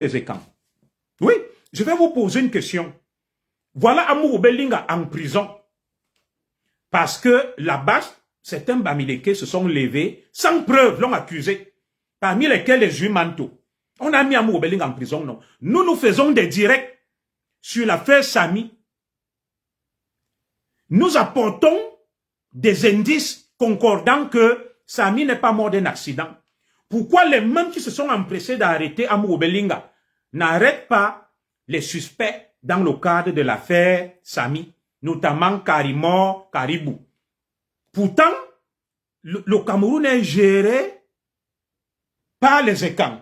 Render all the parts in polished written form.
Ezekan. Oui, je vais vous poser une question. Voilà Amourou Belinga en prison. Parce que là-bas, certains Bamileke se sont levés, sans preuve, l'ont accusé. Parmi lesquels les Jumanto. On a mis Amourou Belinga en prison, non. Nous faisons des directs sur l'affaire Samy. Nous apportons des indices concordant que Samy n'est pas mort d'un accident. Pourquoi les mêmes qui se sont empressés d'arrêter Amourou Belinga n'arrêtent pas les suspects dans le cadre de l'affaire Samy, notamment Karimor, Karibou. Pourtant, le Cameroun est géré par les ECAN.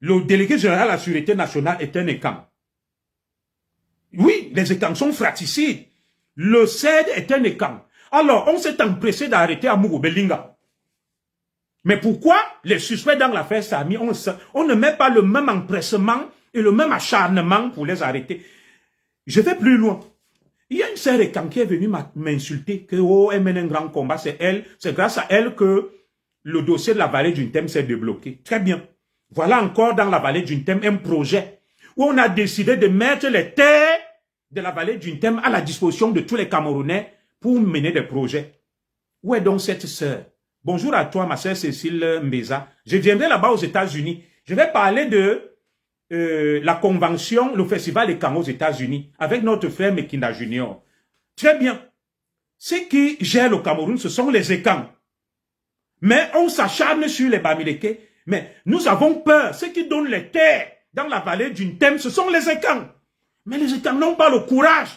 Le délégué général à la Sûreté nationale est un ECAN. Oui, les ECAN sont fratricides. Le CED est un ECAN. Alors, on s'est empressé d'arrêter Amourou Belinga. Mais pourquoi les suspects dans l'affaire Samy, on ne met pas le même empressement et le même acharnement pour les arrêter? Je vais plus loin. Il y a une sœur ECAN qui est venue m'insulter que oh, elle mène un grand combat, c'est grâce à elle que le dossier de la vallée du Ntem s'est débloqué. Très bien. Voilà encore dans la vallée du Ntem un projet où on a décidé de mettre les terres de la vallée du Ntem à la disposition de tous les Camerounais pour mener des projets. Où est donc cette sœur? Bonjour à toi, ma sœur Cécile Mbeza. Je viendrai là-bas aux États-Unis. Je vais parler de la convention, le festival des camps aux États-Unis, avec notre frère Mekinda Junior. Très bien. Ceux qui gèrent le Cameroun, ce sont les ECAN. Mais on s'acharne sur les Bamileke. Mais nous avons peur. Ceux qui donnent les terres dans la vallée d'une thème, ce sont les ECAN. Mais les ECAN n'ont pas le courage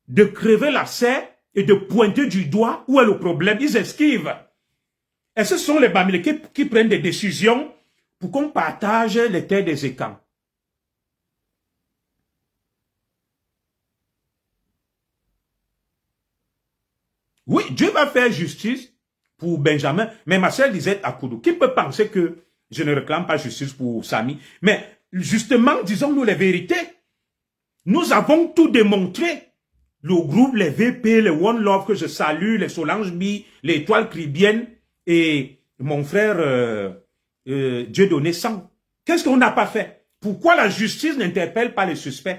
de crever la serre et de pointer du doigt où est le problème. Ils esquivent. Et ce sont les Bamileke qui prennent des décisions pour qu'on partage les terres des ECAN. Oui, Dieu va faire justice pour Benjamin. Mais ma sœur Lisette Akoudou, qui peut penser que je ne réclame pas justice pour Samy? Mais justement, disons-nous les vérités. Nous avons tout démontré. Le groupe, les VP, les One Love que je salue, les Solange Bi, les Étoiles Cribiennes et mon frère Dieudonné Sang. Qu'est-ce qu'on n'a pas fait? Pourquoi la justice n'interpelle pas les suspects?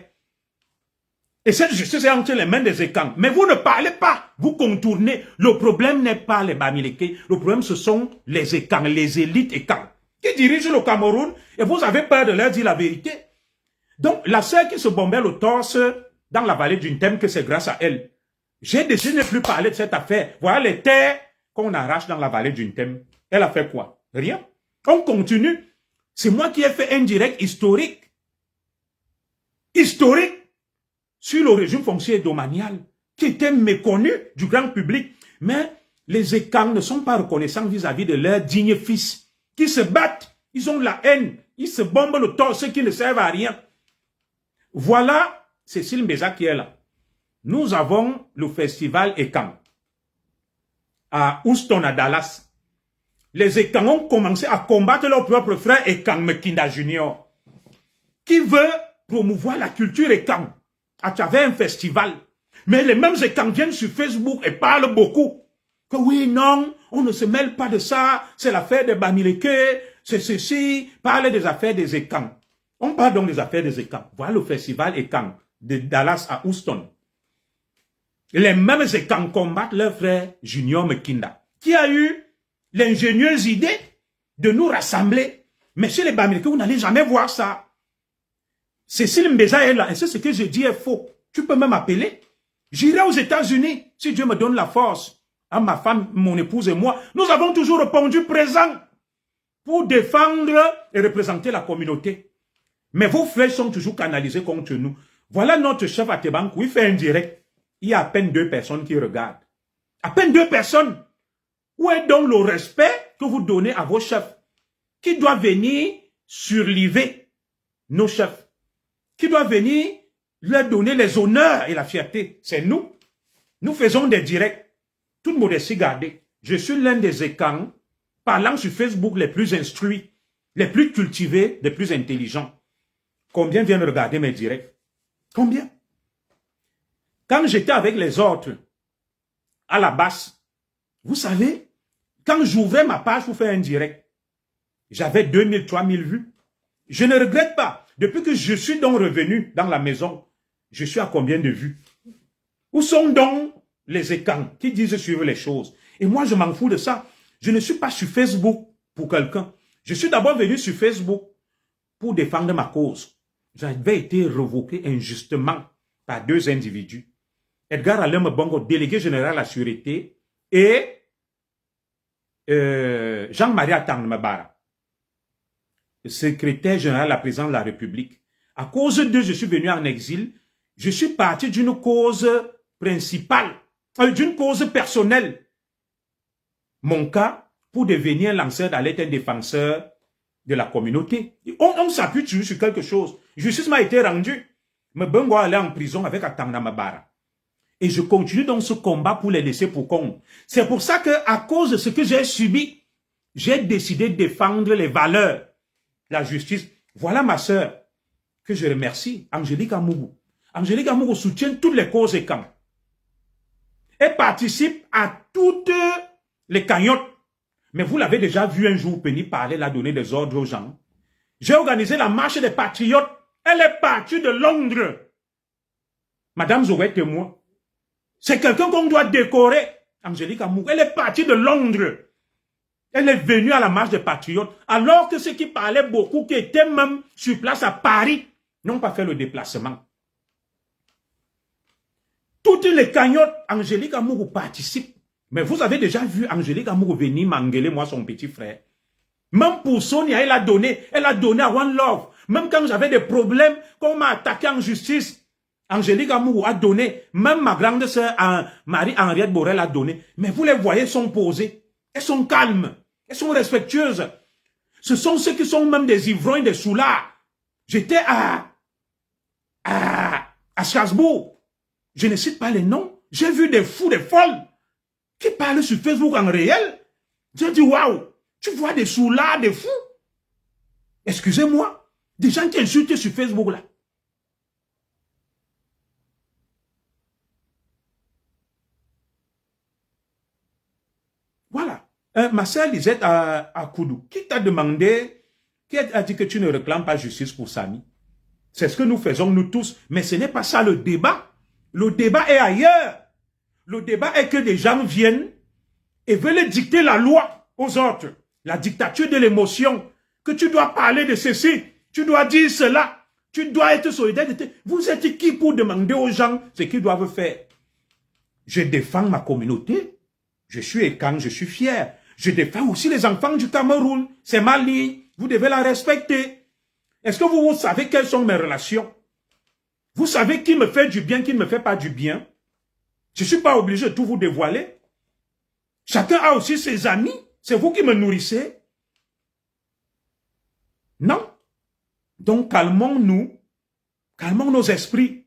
Et cette justice est entre les mains des ECAN. Mais vous ne parlez pas, vous contournez. Le problème n'est pas les Bamileke, le problème ce sont les ECAN, les élites ECAN, qui dirigent le Cameroun et vous avez peur de leur dire la vérité. Donc la sœur qui se bombait le torse dans la vallée d'une thème, que c'est grâce à elle. J'ai décidé de ne plus parler de cette affaire. Voilà les terres qu'on arrache dans la vallée d'une thème. Elle a fait quoi? Rien. On continue. C'est moi qui ai fait un direct historique. Historique sur le régime foncier domanial, qui était méconnu du grand public. Mais les ECAN ne sont pas reconnaissants vis-à-vis de leurs dignes fils, qui se battent, ils ont la haine, ils se bombent le torse, qui ne servent à rien. Voilà Cécile Mbeza qui est là. Nous avons le festival ECAN à Houston, à Dallas. Les ECAN ont commencé à combattre leur propre frère ECAN, Mekinda Junior, qui veut promouvoir la culture ECAN à travers un festival. Mais les mêmes ECAN viennent sur Facebook et parlent beaucoup. Que oui, non, on ne se mêle pas de ça, c'est l'affaire des Bamileke, c'est ceci, parle des affaires des ECAN. On parle donc des affaires des ECAN. Voilà le festival ECAN de Dallas à Houston. Les mêmes ECAN combattent leur frère Junior Mekinda, qui a eu l'ingénieuse idée de nous rassembler. Mais chez les Bamileke, vous n'allez jamais voir ça. Cécile Mbeza est là, et c'est ce que je dis est faux. Tu peux même m'appeler. J'irai aux États-Unis, si Dieu me donne la force. À ma femme, mon épouse et moi, nous avons toujours répondu présent pour défendre et représenter la communauté. Mais vos frères sont toujours canalisés contre nous. Voilà notre chef à Tebankou, il fait un direct. Il y a à peine 2 personnes qui regardent. À peine 2 personnes. Où est donc le respect que vous donnez à vos chefs? Qui doit venir surliver nos chefs? Qui doit venir leur donner les honneurs et la fierté? C'est nous. Nous faisons des directs. Toute modestie gardée. Je suis l'un des ECAN parlant sur Facebook les plus instruits, les plus cultivés, les plus intelligents. Combien viennent regarder mes directs? Combien? Quand j'étais avec les autres à la basse, vous savez, quand j'ouvrais ma page pour faire un direct, j'avais 2000, 3000 vues. Je ne regrette pas. Depuis que je suis donc revenu dans la maison, je suis à combien de vues? Où sont donc les écrans qui disent suivre les choses? Et moi, je m'en fous de ça. Je ne suis pas sur Facebook pour quelqu'un. Je suis d'abord venu sur Facebook pour défendre ma cause. J'avais été révoqué injustement par 2 individus. Edgar Alem Bongo, délégué général à la sûreté, et Jean-Marie Atang-Mabara, secrétaire général à la présidence de la République. À cause d'eux, je suis venu en exil. Je suis parti d'une cause principale, d'une cause personnelle. Mon cas, pour devenir lanceur d'alerte, un défenseur de la communauté. On s'appuie toujours sur quelque chose. Justice m'a été rendue. Mais Bongo allait en prison avec Atang-Mabara. Et je continue donc ce combat pour les laisser pour compte. C'est pour ça qu'à cause de ce que j'ai subi, j'ai décidé de défendre les valeurs, la justice. Voilà ma sœur, que je remercie, Angélique Amougou. Angélique Amougou soutient toutes les causes et camps. Elle participe à toutes les cagnottes. Mais vous l'avez déjà vu un jour, Penny parler, la donner des ordres aux gens. J'ai organisé la marche des patriotes. Elle est partie de Londres. Madame Zoé témoin. C'est quelqu'un qu'on doit décorer. Angélique Amougou, elle est partie de Londres. Elle est venue à la marche des patriotes, alors que ceux qui parlaient beaucoup, qui étaient même sur place à Paris, n'ont pas fait le déplacement. Toutes les cagnottes, Angélique Amougou participe. Mais vous avez déjà vu Angélique Amougou venir m'engueuler, moi, son petit frère. Même pour Sonia, elle a donné à One Love. Même quand j'avais des problèmes, quand on m'a attaqué en justice, Angélique Amougou a donné, même ma grande sœur Marie-Henriette Borel a donné. Mais vous les voyez, elles sont posées, elles sont calmes, elles sont respectueuses. Ce sont ceux qui sont même des ivrognes, des soulards. J'étais à Strasbourg. Je ne cite pas les noms. J'ai vu des fous, des folles qui parlent sur Facebook en réel. J'ai dit, waouh, tu vois des soulards, des fous. Excusez-moi, des gens qui insultent sur Facebook là. Voilà. Ma sœur Lisette à Koudou, qui t'a demandé, qui a dit que tu ne réclames pas justice pour Samy? C'est ce que nous faisons nous tous. Mais ce n'est pas ça le débat. Le débat est ailleurs. Le débat est que des gens viennent et veulent dicter la loi aux autres. La dictature de l'émotion. Que tu dois parler de ceci. Tu dois dire cela. Tu dois être solidaire. Vous êtes qui pour demander aux gens ce qu'ils doivent faire? Je défends ma communauté. Je suis écan, je suis fier. Je défends aussi les enfants du Cameroun. C'est ma ligne. Vous devez la respecter. Est-ce que vous savez quelles sont mes relations? Vous savez qui me fait du bien, qui ne me fait pas du bien? Je ne suis pas obligé de tout vous dévoiler. Chacun a aussi ses amis. C'est vous qui me nourrissez. Non. Donc calmons-nous. Calmons nos esprits.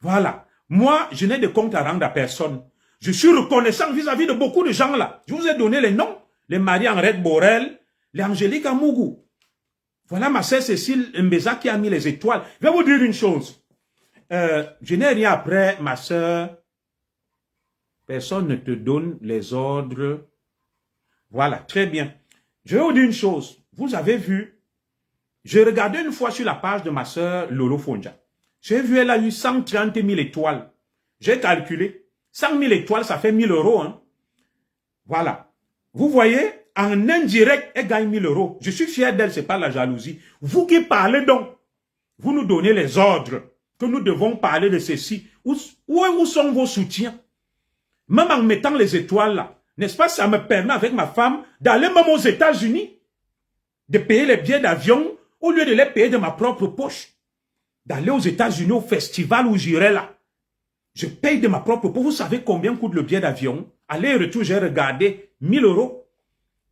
Voilà. Moi, je n'ai de compte à rendre à personne. Je suis reconnaissant vis-à-vis de beaucoup de gens là. Je vous ai donné les noms. Les Marie-Henriette Borel, les Angélique Amougou. Voilà ma sœur Cécile Mbeza qui a mis les étoiles. Je vais vous dire une chose. Je n'ai rien après ma sœur. Personne ne te donne les ordres. Voilà, très bien. Je vais vous dire une chose. Vous avez vu, j'ai regardé une fois sur la page de ma sœur Lolo Fonja. J'ai vu, elle a eu 130 000 étoiles. J'ai calculé. 100 000 étoiles, ça fait 1 000 €. Hein. Voilà. Vous voyez, en indirect, elle gagne 1 000 €. Je suis fier d'elle, c'est pas la jalousie. Vous qui parlez donc, vous nous donnez les ordres que nous devons parler de ceci. Où sont vos soutiens? Même en mettant les étoiles là, n'est-ce pas, ça me permet avec ma femme d'aller même aux États-Unis, de payer les billets d'avion au lieu de les payer de ma propre poche. D'aller aux États-Unis au festival où j'irai là. Je paye de ma propre poche. Vous savez combien coûte le billet d'avion? Aller et retour, j'ai regardé 1 000 €.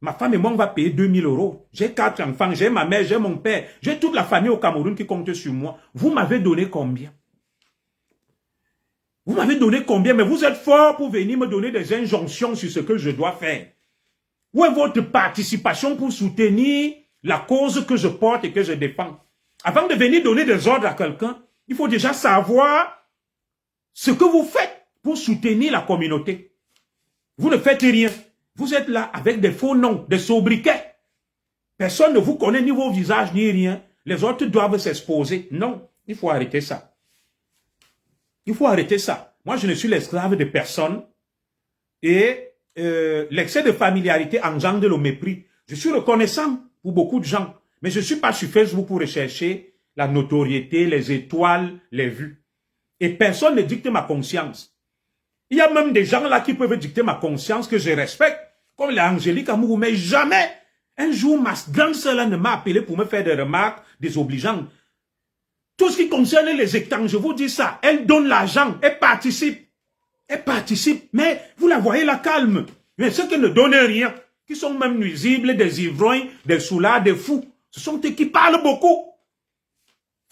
Ma femme et moi, on va payer 2 000 €. J'ai 4 enfants, j'ai ma mère, j'ai mon père, j'ai toute la famille au Cameroun qui compte sur moi. Vous m'avez donné combien? Vous m'avez donné combien? Mais vous êtes fort pour venir me donner des injonctions sur ce que je dois faire. Où est votre participation pour soutenir la cause que je porte et que je défends? Avant de venir donner des ordres à quelqu'un, il faut déjà savoir ce que vous faites pour soutenir la communauté. Vous ne faites rien. Vous êtes là avec des faux noms, des sobriquets. Personne ne vous connaît, ni vos visages, ni rien. Les autres doivent s'exposer. Non, il faut arrêter ça. Il faut arrêter ça. Moi, je ne suis l'esclave de personne. Et l'excès de familiarité engendre le mépris. Je suis reconnaissant pour beaucoup de gens. Mais je ne suis pas sur Facebook pour rechercher la notoriété, les étoiles, les vues. Et personne ne dicte ma conscience. Il y a même des gens là qui peuvent dicter ma conscience que je respecte, comme l'Angélique Amourou, mais jamais un jour ma grande sœur là ne m'a appelé pour me faire des remarques désobligeantes. Tout ce qui concerne les étangs, je vous dis ça, elle donne l'argent, elle participe. Elle participe, mais vous la voyez la calme. Mais ceux qui ne donnent rien, qui sont même nuisibles, des ivrognes, des soulards, des fous, ce sont eux qui parlent beaucoup.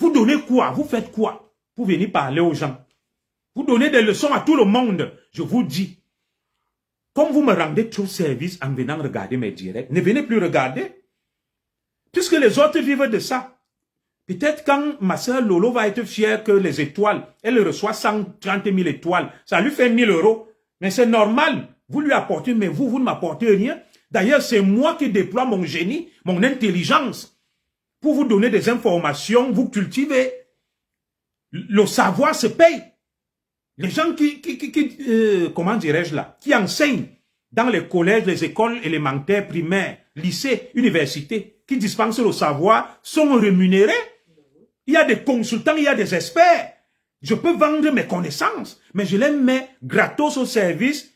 Vous donnez quoi? Vous faites quoi pour venir parler aux gens? Vous donnez des leçons à tout le monde. Je vous dis, comme vous me rendez trop service en venant regarder mes directs, ne venez plus regarder. Puisque les autres vivent de ça. Peut-être quand ma soeur Lolo va être fière que les étoiles, elle reçoit 130 000 étoiles, ça lui fait 1 000 €. Mais c'est normal. Vous lui apportez, mais vous ne m'apportez rien. D'ailleurs, c'est moi qui déploie mon génie, mon intelligence, pour vous donner des informations, vous cultivez. Le savoir se paye. Les gens comment dirais-je là, qui enseignent dans les collèges, les écoles élémentaires, primaires, lycées, universités, qui dispensent le savoir, sont rémunérés. Il y a des consultants, il y a des experts. Je peux vendre mes connaissances, mais je les mets gratos au service,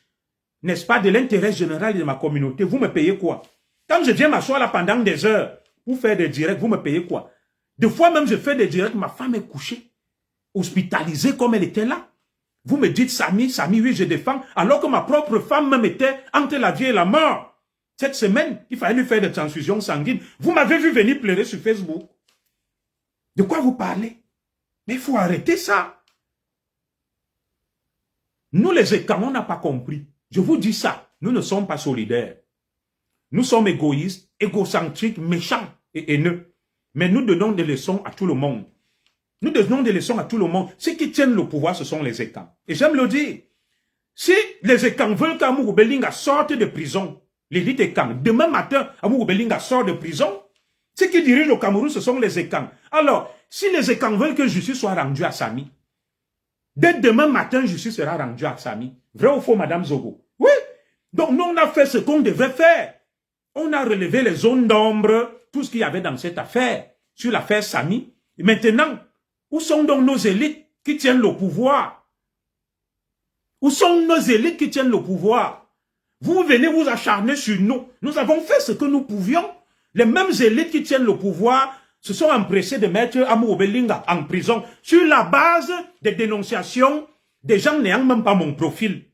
n'est-ce pas, de l'intérêt général de ma communauté. Vous me payez quoi? Quand je viens m'asseoir là pendant des heures pour faire des directs, vous me payez quoi? Des fois même, je fais des directs, ma femme est couchée, hospitalisée comme elle était là. Vous me dites, Samy, oui, je défends, alors que ma propre femme me mettait entre la vie et la mort. Cette semaine, il fallait lui faire des transfusions sanguines. Vous m'avez vu venir pleurer sur Facebook. De quoi vous parlez? Mais il faut arrêter ça. Nous, les écans, on n'a pas compris. Je vous dis ça, nous ne sommes pas solidaires. Nous sommes égoïstes, égocentriques, méchants et haineux. Mais nous donnons des leçons à tout le monde. Nous donnons des leçons à tout le monde. Ceux qui tiennent le pouvoir, ce sont les écans. Et j'aime le dire. Si les écans veulent qu'Amourou Belinga sorte de prison, l'élite écan, demain matin, Amourou Belinga sort de prison, ceux qui dirigent le Cameroun, ce sont les écans. Alors, si les écans veulent que justice soit rendue à Samy, dès demain matin, justice sera rendue à Samy. Vrai ou faux, Madame Zogo? Oui. Donc, nous, on a fait ce qu'on devait faire. On a relevé les zones d'ombre, tout ce qu'il y avait dans cette affaire, sur l'affaire Samy. Et maintenant, où sont donc nos élites qui tiennent le pouvoir? Où sont nos élites qui tiennent le pouvoir? Vous venez vous acharner sur nous. Nous avons fait ce que nous pouvions. Les mêmes élites qui tiennent le pouvoir se sont empressés de mettre Amourou Belinga en prison sur la base des dénonciations des gens n'ayant même pas mon profil,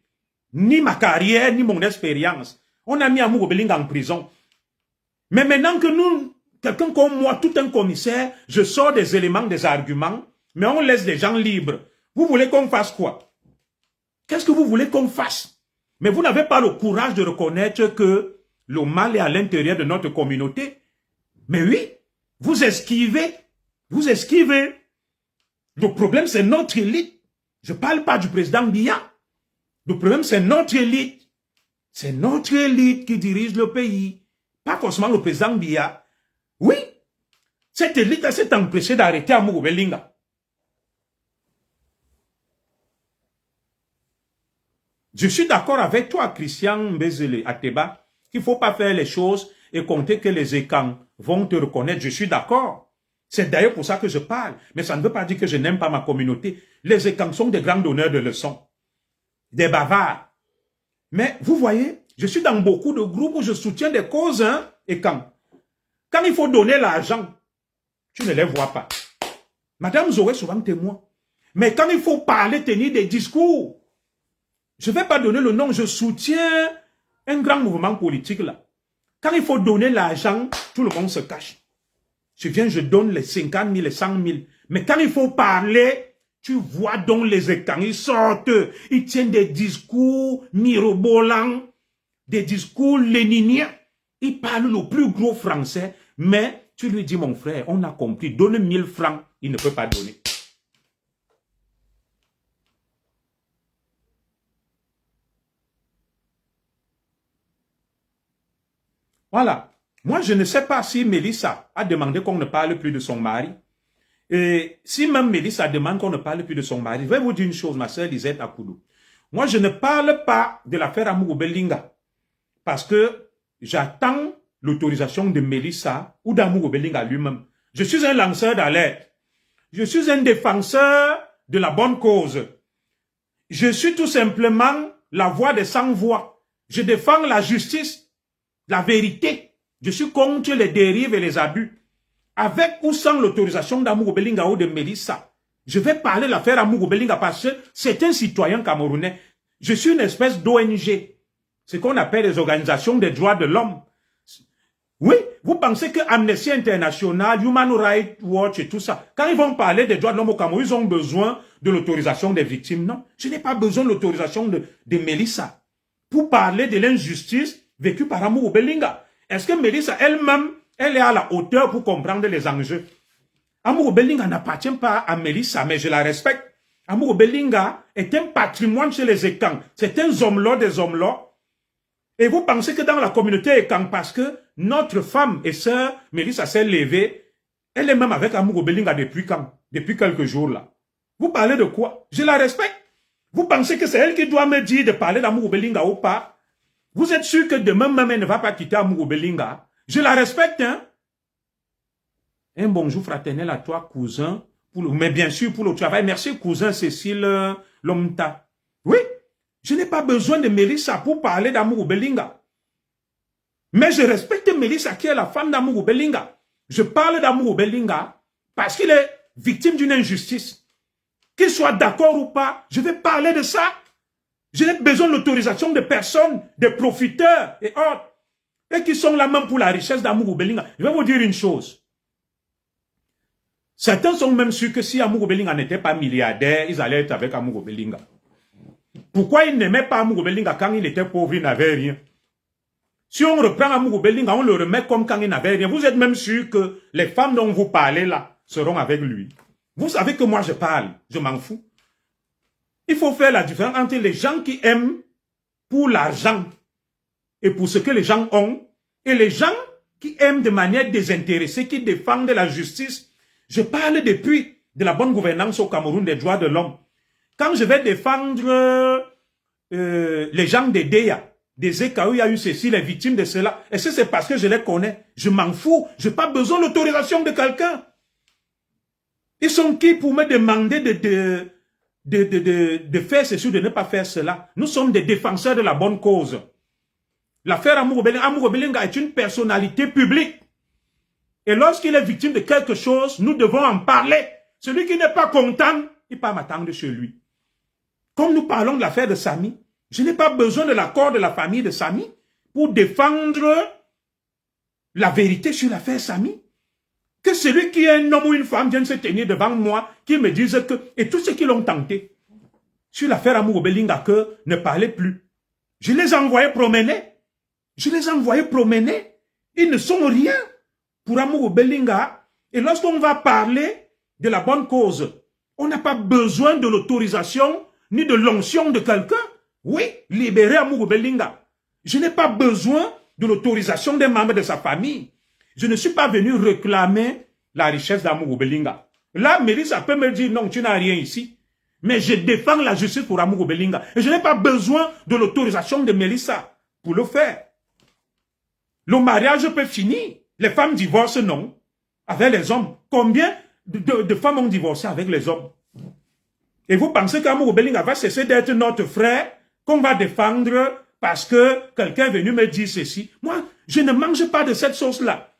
ni ma carrière, ni mon expérience. On a mis Amourou Belinga en prison. Mais maintenant que nous, quelqu'un comme moi, tout un commissaire, je sors des éléments, des arguments, mais on laisse les gens libres. Vous voulez qu'on fasse quoi? Qu'est-ce que vous voulez qu'on fasse? Mais vous n'avez pas le courage de reconnaître que le mal est à l'intérieur de notre communauté. Mais oui, vous esquivez. Vous esquivez. Le problème, c'est notre élite. Je ne parle pas du président Biya. Le problème, c'est notre élite. C'est notre élite qui dirige le pays. Pas forcément le président Biya. Oui, cette élite s'est empêchée d'arrêter Amourou Belinga. Je suis d'accord avec toi, Christian Mbezele Ateba, qu'il ne faut pas faire les choses et compter que les écans vont te reconnaître. Je suis d'accord. C'est d'ailleurs pour ça que je parle. Mais ça ne veut pas dire que je n'aime pas ma communauté. Les écans sont des grands donneurs de leçons. Des bavards. Mais vous voyez, je suis dans beaucoup de groupes où je soutiens des causes, hein, écans. Quand il faut donner l'argent, tu ne les vois pas. Madame Zoé est souvent témoin. Mais quand il faut parler, tenir des discours, je ne vais pas donner le nom, je soutiens un grand mouvement politique là. Quand il faut donner l'argent, tout le monde se cache. Je viens, je donne les 50 000, les 100 000. Mais quand il faut parler, tu vois donc les écrans, ils sortent, ils tiennent des discours mirobolants, des discours léniniens. Ils parlent le plus gros français, mais tu lui dis, mon frère, on a compris, donne 1000 francs, il ne peut pas donner. Voilà. Moi, je ne sais pas si Mélissa a demandé qu'on ne parle plus de son mari. Et si même Mélissa demande qu'on ne parle plus de son mari, je vais vous dire une chose, ma sœur Lisette Akoudou. Moi, je ne parle pas de l'affaire Amourou Belinga parce que j'attends l'autorisation de Mélissa ou d'Amourou Belinga lui-même. Je suis un lanceur d'alerte. Je suis un défenseur de la bonne cause. Je suis tout simplement la voix des sans-voix. Je défends la justice, la vérité. Je suis contre les dérives et les abus. Avec ou sans l'autorisation d'Amourou Belinga ou de Mélissa, je vais parler de l'affaire Amourou Belinga parce que c'est un citoyen camerounais. Je suis une espèce d'ONG. Ce qu'on appelle les organisations des droits de l'homme. Oui, vous pensez que Amnesty International, Human Rights Watch et tout ça, quand ils vont parler des droits de l'homme au Cameroun, ils ont besoin de l'autorisation des victimes. Non, je n'ai pas besoin de l'autorisation de Mélissa pour parler de l'injustice vécue par Amourou Belinga. Est-ce que Mélissa elle-même, elle est à la hauteur pour comprendre les enjeux? Amourou Belinga n'appartient pas à Mélissa, mais je la respecte. Amourou Belinga est un patrimoine chez les Ekang. C'est un zomblo des zomblos. Et vous pensez que dans la communauté Ekang, parce que notre femme et sœur Mélissa s'est levée, elle est même avec Amourou Belinga depuis quand? Depuis quelques jours là. Vous parlez de quoi? Je la respecte. Vous pensez que c'est elle qui doit me dire de parler d'Amourou Belinga ou pas? Vous êtes sûr que demain même elle ne va pas quitter Amourou Belinga? Je la respecte, hein? Un bonjour fraternel à toi, cousin, mais bien sûr pour le travail. Merci, cousin Cécile Lomta. Oui, je n'ai pas besoin de Mélissa pour parler d'Amourou Belinga. Mais je respecte Mélissa qui est la femme d'Amourou Belinga. Je parle d'Amourou Belinga parce qu'il est victime d'une injustice. Qu'il soit d'accord ou pas, je vais parler de ça. Je n'ai besoin de l'autorisation de personnes, de profiteurs et autres, et qui sont là même pour la richesse d'Amourou Belinga. Je vais vous dire une chose. Certains sont même sûrs que si Amourou Belinga n'était pas milliardaire, ils allaient être avec Amourou Belinga. Pourquoi ils n'aimaient pas Amourou Belinga quand il était pauvre, il n'avait rien? Si on reprend Amourou Belinga, on le remet comme quand il n'avait rien. Vous êtes même sûr que les femmes dont vous parlez là seront avec lui. Vous savez que moi je parle, je m'en fous. Il faut faire la différence entre les gens qui aiment pour l'argent et pour ce que les gens ont, et les gens qui aiment de manière désintéressée, qui défendent la justice. Je parle depuis de la bonne gouvernance au Cameroun, des droits de l'homme. Quand je vais défendre les gens des DEA, des EKA, il y a eu ceci, les victimes de cela, est-ce que c'est parce que je les connais? Je m'en fous. Je n'ai pas besoin de l'autorisation de quelqu'un. Ils sont qui pour me demander de faire ceci ou de ne pas faire cela? Nous sommes des défenseurs de la bonne cause. L'affaire Amourou Belinga est une personnalité publique. Et lorsqu'il est victime de quelque chose, nous devons en parler. Celui qui n'est pas content, il peut m'attendre chez lui. Comme nous parlons de l'affaire de Samy, je n'ai pas besoin de l'accord de la famille de Samy pour défendre la vérité sur l'affaire Samy. Que celui qui est un homme ou une femme vienne se tenir devant moi, qui me dise que, et tous ceux qui l'ont tenté, sur l'affaire Amourou Belinga, que ne parlez plus. Je les ai envoyés promener. Je les ai envoyés promener. Ils ne sont rien pour Amourou Belinga. Et lorsqu'on va parler de la bonne cause, on n'a pas besoin de l'autorisation ni de l'onction de quelqu'un. Oui, libérer Amourou Belinga. Je n'ai pas besoin de l'autorisation des membres de sa famille. Je ne suis pas venu réclamer la richesse d'Amourou Belinga. Là, Mélissa peut me dire non, tu n'as rien ici. Mais je défends la justice pour Amourou Belinga. Et je n'ai pas besoin de l'autorisation de Mélissa pour le faire. Le mariage peut finir. Les femmes divorcent, non. Avec les hommes. Combien de femmes ont divorcé avec les hommes? Et vous pensez qu'Amourou Belinga va cesser d'être notre frère, qu'on va défendre parce que quelqu'un est venu me dire ceci? Moi, je ne mange pas de cette sauce-là.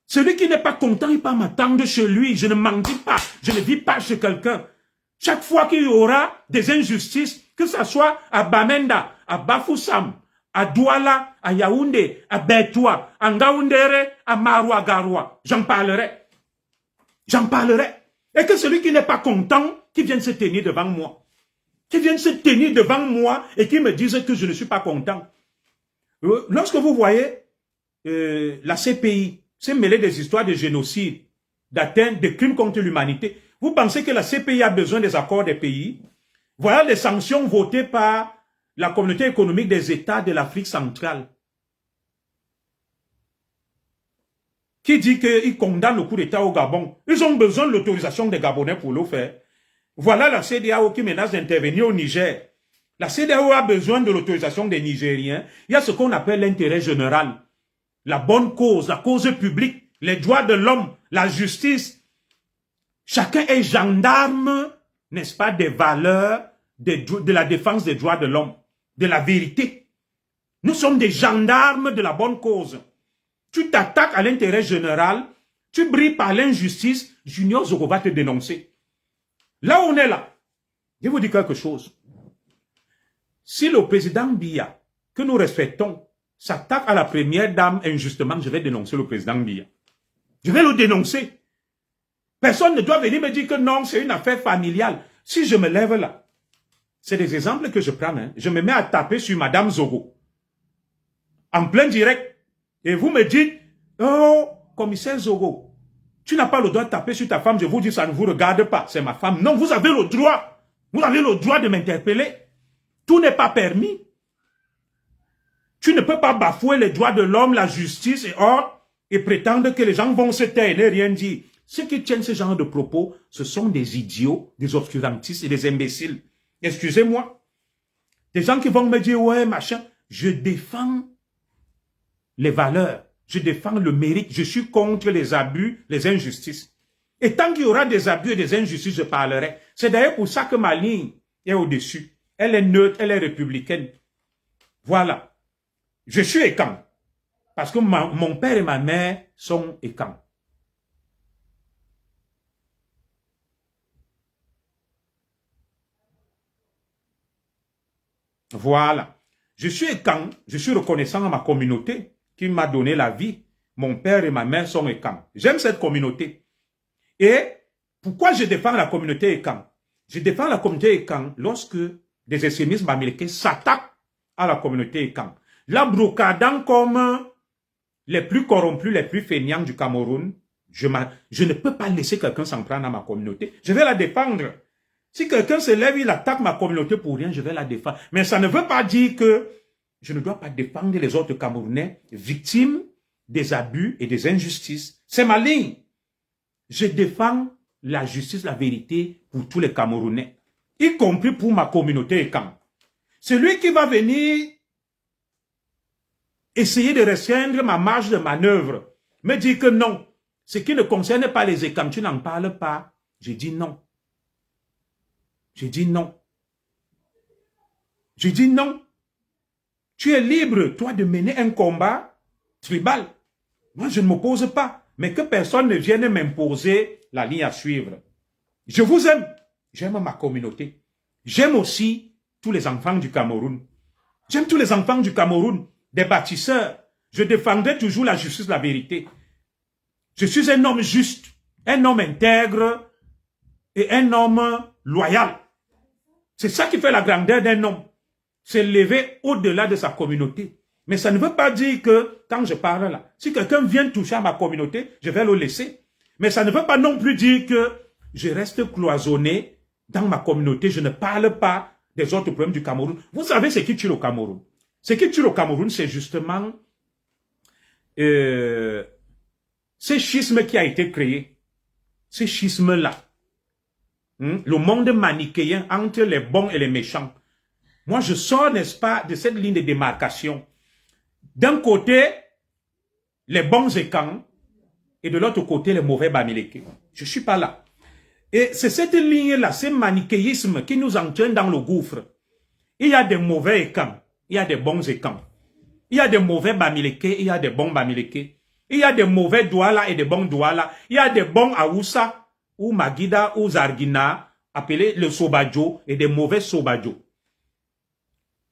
Celui qui n'est pas content, il peut m'attendre chez lui. Je ne m'en dis pas. Je ne vis pas chez quelqu'un. Chaque fois qu'il y aura des injustices, que ce soit à Bamenda, à Bafoussam, à Douala, à Yaoundé, à Betoua, à Ngaoundéré, à Maroua Garoua, j'en parlerai. J'en parlerai. Et que celui qui n'est pas content, qui vienne se tenir devant moi. Qui vienne se tenir devant moi et qui me dise que je ne suis pas content. Lorsque vous voyez la CPI s'est mêlée des histoires de génocide, d'atteinte, de crimes contre l'humanité, vous pensez que la CPI a besoin des accords des pays? Voilà les sanctions votées par la communauté économique des États de l'Afrique centrale. qui dit qu'il condamne le coup d'État au Gabon. Ils ont besoin de l'autorisation des Gabonais pour le faire. Voilà la CEDEAO qui menace d'intervenir au Niger. La CEDEAO a besoin de l'autorisation des Nigériens. Il y a ce qu'on appelle l'intérêt général. La bonne cause, la cause publique, les droits de l'homme, la justice. Chacun est gendarme, n'est-ce pas, des valeurs, de la défense des droits de l'homme, de la vérité. Nous sommes des gendarmes de la bonne cause. Tu t'attaques à l'intérêt général, tu brilles par l'injustice, Junior Zogo va te dénoncer. Là où on est là, je vous dis quelque chose. Si le président Biya, que nous respectons, s'attaque à la première dame injustement, je vais dénoncer le président Biya. Je vais le dénoncer. Personne ne doit venir me dire que non, c'est une affaire familiale. Si je me lève là, c'est des exemples que je prends. Hein. Je me mets à taper sur Madame Zogo. En plein direct. Et vous me dites, oh, commissaire Zogo, tu n'as pas le droit de taper sur ta femme. Je vous dis, ça ne vous regarde pas. C'est ma femme. Non, vous avez le droit. Vous avez le droit de m'interpeller. Tout n'est pas permis. Tu ne peux pas bafouer les droits de l'homme, la justice et prétendre que les gens vont se taire et ne rien dire. Ceux qui tiennent ce genre de propos, ce sont des idiots, des obscurantistes et des imbéciles. Excusez-moi. Des gens qui vont me dire, ouais, machin. Je défends les valeurs. Je défends le mérite. Je suis contre les abus, les injustices. Et tant qu'il y aura des abus et des injustices, je parlerai. C'est d'ailleurs pour ça que ma ligne est au-dessus. Elle est neutre, elle est républicaine. Voilà. Je suis écan. Parce que mon père et ma mère sont écans. Voilà. Je suis écan. Je suis reconnaissant à ma communauté qui m'a donné la vie. Mon père et ma mère sont écans. J'aime cette communauté. Et pourquoi je défends la communauté écan? Je défends la communauté écan lorsque des extrémistes bamileke s'attaquent à la communauté écan. La brocadant comme les plus corrompus, les plus feignants du Cameroun, je ne peux pas laisser quelqu'un s'en prendre à ma communauté. Je vais la défendre. Si quelqu'un se lève, il attaque ma communauté pour rien, je vais la défendre. Mais ça ne veut pas dire que je ne dois pas défendre les autres Camerounais victimes des abus et des injustices. C'est ma ligne. Je défends la justice, la vérité pour tous les Camerounais, y compris pour ma communauté écan. Celui qui va venir essayer de restreindre ma marge de manœuvre, me dire que non, ce qui ne concerne pas les écans, tu n'en parles pas. Je dis non. Je dis non. Je dis non. Tu es libre, toi, de mener un combat tribal. Moi, je ne m'oppose pas. Mais que personne ne vienne m'imposer la ligne à suivre. Je vous aime. J'aime ma communauté. J'aime aussi tous les enfants du Cameroun. J'aime tous les enfants du Cameroun, des bâtisseurs. Je défendrai toujours la justice, la vérité. Je suis un homme juste, un homme intègre et un homme loyal. C'est ça qui fait la grandeur d'un homme. C'est lever au-delà de sa communauté. Mais ça ne veut pas dire que, quand je parle là, si quelqu'un vient toucher à ma communauté, je vais le laisser. Mais ça ne veut pas non plus dire que je reste cloisonné dans ma communauté. Je ne parle pas des autres problèmes du Cameroun. Vous savez ce qui tue le Cameroun? Ce qui tue le Cameroun, c'est justement ce schisme qui a été créé. Ce schisme-là. Le monde manichéen entre les bons et les méchants. Moi, je sors, n'est-ce pas, de cette ligne de démarcation. D'un côté, les bons écans, et de l'autre côté, les mauvais bamileke. Je ne suis pas là. Et c'est cette ligne-là, ce manichéisme qui nous entraîne dans le gouffre. Il y a des mauvais écans, il y a des bons écans. Il y a des mauvais bamileke, il y a des bons bamileke. Il y a des mauvais douala et des bons douala. Il y a des bons Aoussa, ou Magida, ou Zargina, appelés le Sobadjo, et des mauvais Sobadjo.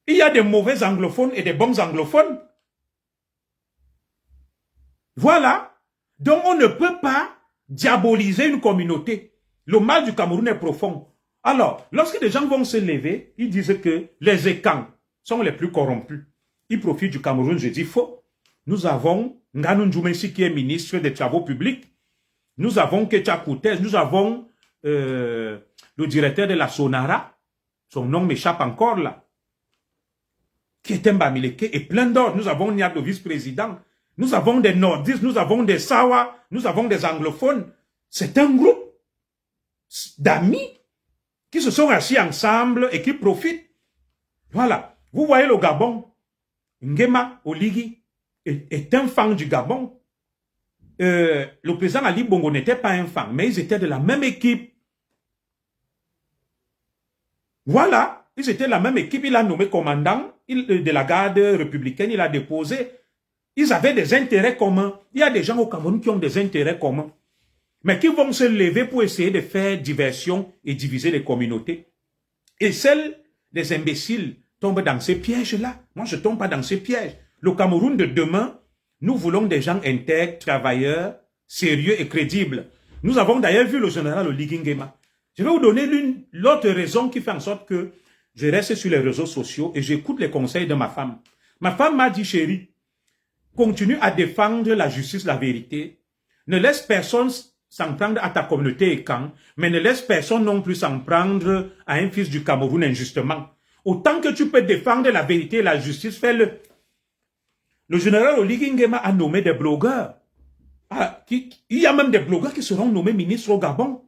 Il y a des mauvais anglophones et des bons anglophones. Voilà. Donc on ne peut pas diaboliser une communauté. Le mal du Cameroun est profond. Alors, lorsque des gens vont se lever, ils disent que les écans sont les plus corrompus. Ils profitent du Cameroun, je dis faux. Nous avons Nganou Ndjoumensi qui est ministre des Travaux publics. Nous avons Ketia Koutez, nous avons le directeur de la Sonara. Son nom m'échappe encore là. Qui est un Bamileke et plein d'autres. Nous avons Niad, le vice-président. nous avons des nordistes, nous avons des Sawa, nous avons des anglophones. C'est un groupe d'amis qui se sont assis ensemble et qui profitent. Voilà. Vous voyez le Gabon. Nguema Oligui est un fan du Gabon. Le président Ali Bongo n'était pas un fan, mais ils étaient de la même équipe. Voilà. Ils étaient de la même équipe. Il a nommé commandant de la garde républicaine. Il a déposé. Ils avaient des intérêts communs. Il y a des gens au Cameroun qui ont des intérêts communs, mais qui vont se lever pour essayer de faire diversion et diviser les communautés. Et celles des imbéciles tombent dans ces pièges-là. Moi, je ne tombe pas dans ces pièges. Le Cameroun de demain, nous voulons des gens intègres, travailleurs, sérieux et crédibles. Nous avons d'ailleurs vu le général Oligui Nguema. Je vais vous donner l'autre raison qui fait en sorte que je reste sur les réseaux sociaux et j'écoute les conseils de ma femme. Ma femme m'a dit, chérie, continue à défendre la justice, la vérité. Ne laisse personne s'en prendre à ta communauté et camp, mais ne laisse personne non plus s'en prendre à un fils du Cameroun injustement. Autant que tu peux défendre la vérité et la justice, fais-le. Le général Oligui Nguema a nommé des blogueurs. Il y a même des blogueurs qui seront nommés ministres au Gabon.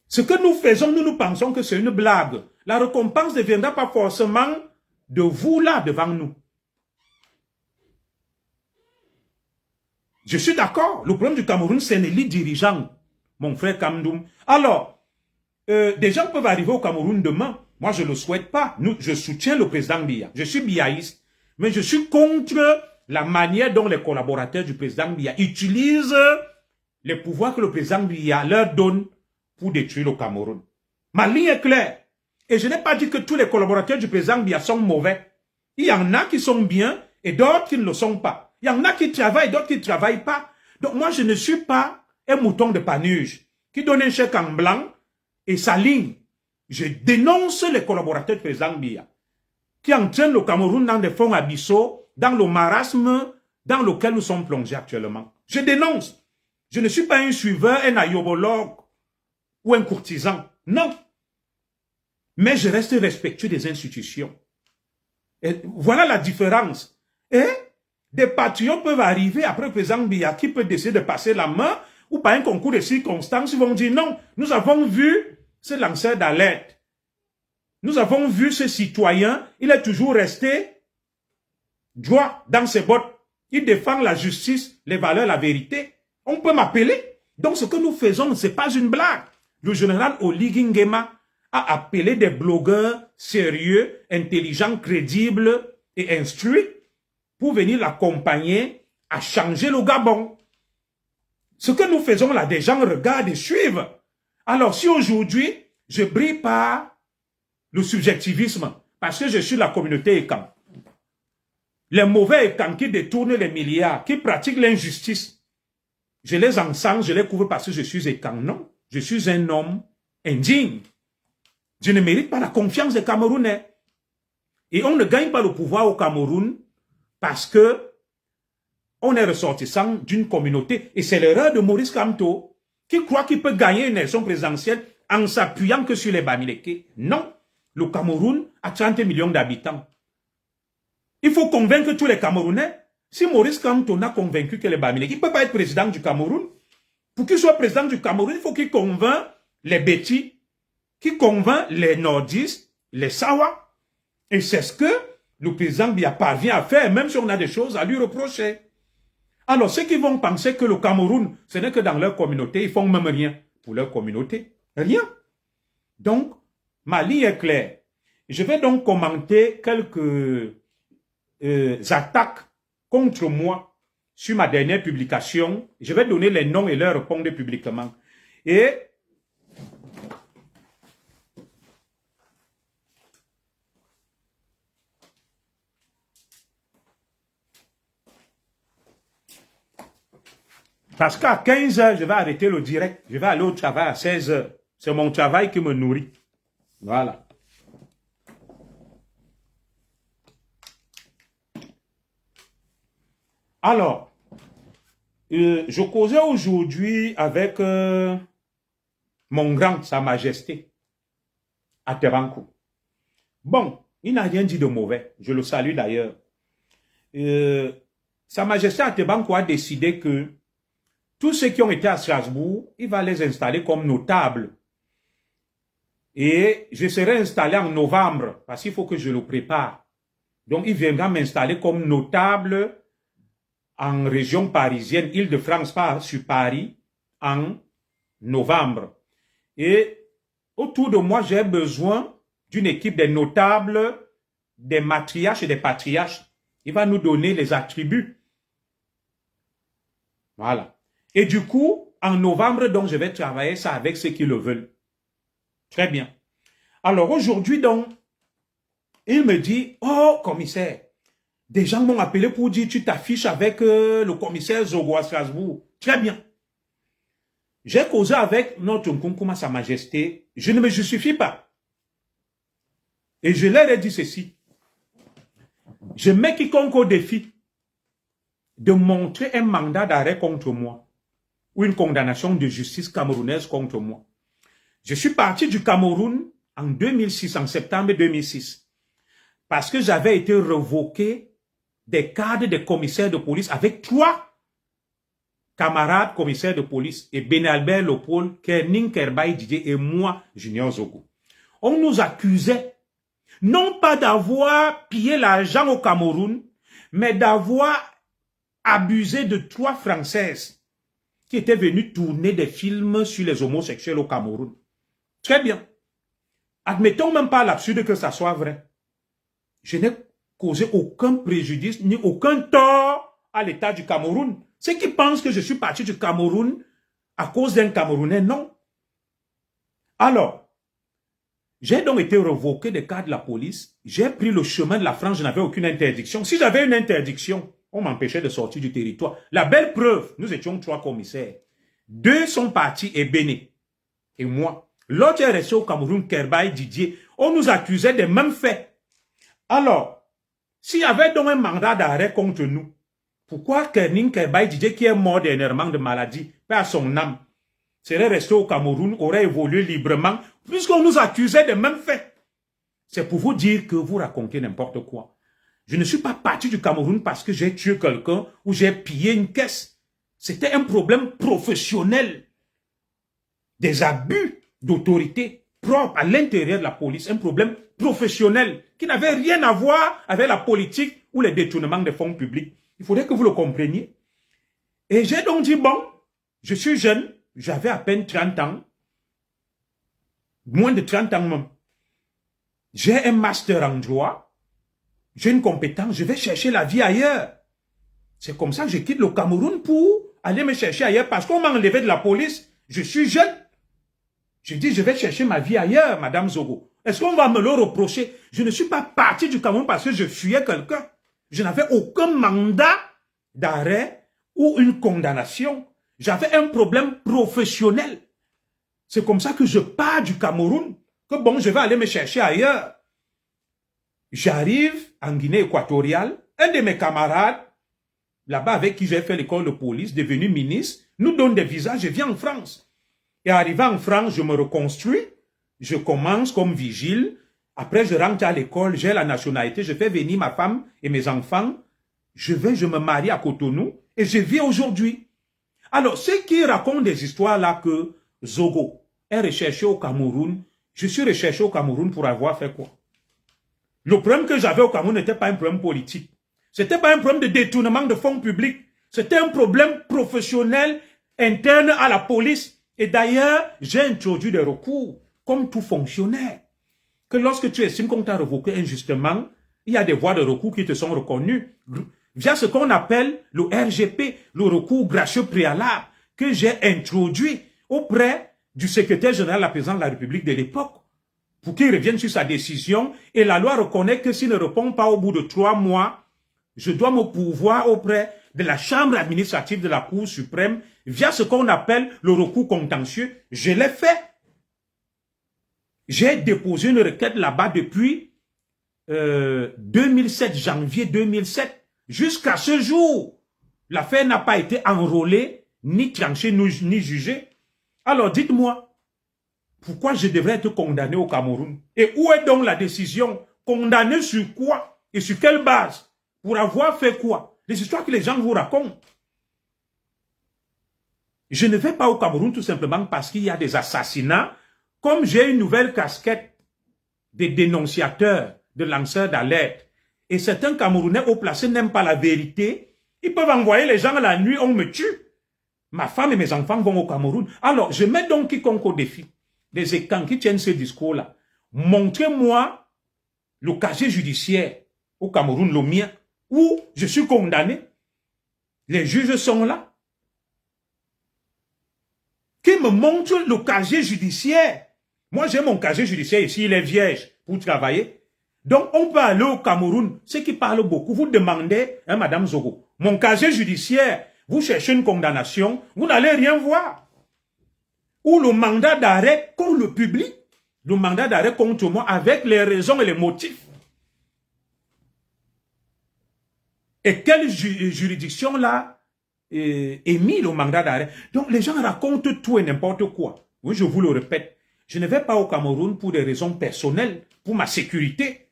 Ce que nous faisons, nous pensons que c'est une blague. La récompense ne viendra pas forcément de vous là, devant nous. Je suis d'accord. Le problème du Cameroun, c'est l'élite dirigeante, mon frère Kamdoum. Alors, des gens peuvent arriver au Cameroun demain. Moi, je ne le souhaite pas. Je soutiens le président Biya. Je suis biaïste. Mais je suis contre la manière dont les collaborateurs du président Biya utilisent les pouvoirs que le président Biya leur donne pour détruire le Cameroun. Ma ligne est claire. Et je n'ai pas dit que tous les collaborateurs du président Biya sont mauvais. Il y en a qui sont bien et d'autres qui ne le sont pas. Il y en a qui travaillent, d'autres qui ne travaillent pas. Donc moi, je ne suis pas un mouton de Panurge qui donne un chèque en blanc et s'aligne. Je dénonce les collaborateurs du président Biya qui entraînent le Cameroun dans des fonds abyssaux, dans le marasme dans lequel nous sommes plongés actuellement. Je dénonce. Je ne suis pas un suiveur, un ayobologue ou un courtisan. Non. Mais je reste respectueux des institutions. Et voilà la différence. Et des patriotes peuvent arriver après le président Biya qui peut décider de passer la main ou par un concours de circonstances, ils vont dire non, nous avons vu ce lanceur d'alerte. Nous avons vu ce citoyen, il est toujours resté droit dans ses bottes. Il défend la justice, les valeurs, la vérité. On peut m'appeler. Donc ce que nous faisons, ce n'est pas une blague. Le général Oligui Nguema a appelé des blogueurs sérieux, intelligents, crédibles et instruits pour venir l'accompagner à changer le Gabon. Ce que nous faisons là, des gens regardent et suivent. Alors si aujourd'hui, je brille par le subjectivisme, parce que je suis la communauté Ekan, les mauvais Ekan qui détournent les milliards, qui pratiquent l'injustice, je les encense, je les couvre parce que je suis Ekan. Non, je suis un homme indigne. Je ne mérite pas la confiance des Camerounais. Et on ne gagne pas le pouvoir au Cameroun parce que on est ressortissant d'une communauté. Et c'est l'erreur de Maurice Kamto, qui croit qu'il peut gagner une élection présidentielle en s'appuyant que sur les Bamileke. Non. Le Cameroun a 30 millions d'habitants. Il faut convaincre tous les Camerounais. Si Maurice Kamto n'a convaincu que les Bamileke, il ne peut pas être président du Cameroun. Pour qu'il soit président du Cameroun, il faut qu'il convainc les Bétis, qu'il convainc les Nordistes, les Sawa. Et c'est ce que le président Biya parvient à faire, même si on a des choses à lui reprocher. Alors, ceux qui vont penser que le Cameroun, ce n'est que dans leur communauté, ils font même rien pour leur communauté. Rien. Donc, ma ligne est claire. Je vais donc commenter quelques attaques contre moi sur ma dernière publication. Je vais donner les noms et leur répondre publiquement. Et parce qu'à 15 h, je vais arrêter le direct. Je vais aller au travail à 16 h. C'est mon travail qui me nourrit. Voilà. Alors, je causais aujourd'hui avec mon grand, Sa Majesté, à Terankou. Bon, il n'a rien dit de mauvais. Je le salue d'ailleurs. Sa Majesté Atebanko a décidé que tous ceux qui ont été à Strasbourg, il va les installer comme notables. Et je serai installé en novembre, parce qu'il faut que je le prépare. Donc, il viendra m'installer comme notable en région parisienne, Île-de-France, pas sur Paris, en novembre. Et autour de moi, j'ai besoin d'une équipe des notables, des matriarches et des patriarches. Il va nous donner les attributs. Voilà. Et du coup, en novembre, donc, je vais travailler ça avec ceux qui le veulent. Très bien. Alors, aujourd'hui, donc, il me dit, oh, commissaire, des gens m'ont appelé pour dire, tu t'affiches avec le commissaire Zogo à Strasbourg. Très bien. J'ai causé avec notre Nkunkuma, Sa Majesté. Je ne me justifie pas. Et je leur ai dit ceci. Je mets quiconque au défi de montrer un mandat d'arrêt contre moi ou une condamnation de justice camerounaise contre moi. Je suis parti du Cameroun en 2006, en septembre 2006, parce que j'avais été révoqué des cadres des commissaires de police avec 3 camarades commissaires de police et Benalbert Leopold, Kerning Kerbaï Didier et moi, Junior Zogo. On nous accusait non pas d'avoir pillé l'argent au Cameroun, mais d'avoir abusé de 3 Françaises qui étaient venues tourner des films sur les homosexuels au Cameroun. Très bien. Admettons même pas l'absurde que ça soit vrai. Je n'ai causé aucun préjudice ni aucun tort à l'État du Cameroun. Ceux qui pensent que je suis parti du Cameroun à cause d'un Camerounais, non. Alors, j'ai donc été révoqué des cadres de la police. J'ai pris le chemin de la France, je n'avais aucune interdiction. Si j'avais une interdiction, on m'empêchait de sortir du territoire. La belle preuve, nous étions 3 commissaires. 2 sont partis et Béné. Et moi. L'autre est resté au Cameroun, Kerbaï, Didier. On nous accusait des mêmes faits. Alors, s'il y avait donc un mandat d'arrêt contre nous, pourquoi Kerning Kerbaï Didier, qui est mort dernièrement de maladie, perd son âme, serait resté au Cameroun, aurait évolué librement, puisqu'on nous accusait des mêmes faits? C'est pour vous dire que vous racontez n'importe quoi. Je ne suis pas parti du Cameroun parce que j'ai tué quelqu'un ou j'ai pillé une caisse. C'était un problème professionnel. Des abus d'autorité propres à l'intérieur de la police. Un problème professionnel qui n'avait rien à voir avec la politique ou les détournements des fonds publics. Il faudrait que vous le compreniez. Et j'ai donc dit, bon, je suis jeune, j'avais à peine 30 ans, moins de 30 ans même. J'ai un master en droit, j'ai une compétence, je vais chercher la vie ailleurs. C'est comme ça que je quitte le Cameroun pour aller me chercher ailleurs parce qu'on m'a enlevé de la police. Je suis jeune. Je dis, je vais chercher ma vie ailleurs, Madame Zogo. Est-ce qu'on va me le reprocher? Je ne suis pas parti du Cameroun parce que je fuyais quelqu'un. Je n'avais aucun mandat d'arrêt ou une condamnation. J'avais un problème professionnel. C'est comme ça que je pars du Cameroun, que bon, je vais aller me chercher ailleurs. J'arrive en Guinée équatoriale, un de mes camarades, là-bas avec qui j'ai fait l'école de police, devenu ministre, nous donne des visas, je viens en France. Et arrivé en France, je me reconstruis, je commence comme vigile, après je rentre à l'école, j'ai la nationalité, je fais venir ma femme et mes enfants, je me marie à Cotonou et je vis aujourd'hui. Alors, ceux qui racontent des histoires là que Zogo est recherché au Cameroun, je suis recherché au Cameroun pour avoir fait quoi? Le problème que j'avais au Cameroun n'était pas un problème politique. C'était pas un problème de détournement de fonds publics. C'était un problème professionnel interne à la police. Et d'ailleurs, j'ai introduit des recours, comme tout fonctionnaire. Que lorsque tu estimes qu'on t'a révoqué injustement, il y a des voies de recours qui te sont reconnues. Via ce qu'on appelle le RGP, le recours gracieux préalable, que j'ai introduit auprès du secrétaire général de la présidence de la République de l'époque, pour qu'il revienne sur sa décision. Et la loi reconnaît que s'il ne répond pas au bout de 3 mois, je dois me pourvoir auprès de la chambre administrative de la Cour suprême via ce qu'on appelle le recours contentieux. Je l'ai fait. J'ai déposé une requête là-bas depuis 2007, janvier 2007. Jusqu'à ce jour, l'affaire n'a pas été enrôlée, ni tranchée, ni jugée. Alors dites-moi, pourquoi je devrais être condamné au Cameroun? Et où est donc la décision? Condamné sur quoi? Et sur quelle base? Pour avoir fait quoi? Les histoires que les gens vous racontent. Je ne vais pas au Cameroun tout simplement parce qu'il y a des assassinats. Comme j'ai une nouvelle casquette des dénonciateurs, de lanceurs d'alerte, et certains Camerounais haut placés n'aiment pas la vérité, ils peuvent envoyer les gens la nuit, on me tue. Ma femme et mes enfants vont au Cameroun. Alors, je mets donc quiconque au défi, des écans qui tiennent ce discours-là. Montrez-moi le casier judiciaire au Cameroun, le mien, où je suis condamné. Les juges sont là. Qui me montre le casier judiciaire. Moi, j'ai mon casier judiciaire ici, il est vierge pour travailler. Donc, on peut aller au Cameroun. Ceux qui parlent beaucoup, vous demandez, hein, Madame Zogo, mon casier judiciaire, vous cherchez une condamnation, vous n'allez rien voir. Ou le mandat d'arrêt contre le public, le mandat d'arrêt contre moi avec les raisons et les motifs. Et quelle juridiction là émis le mandat d'arrêt? Donc, les gens racontent tout et n'importe quoi. Oui, je vous le répète. Je ne vais pas au Cameroun pour des raisons personnelles, pour ma sécurité.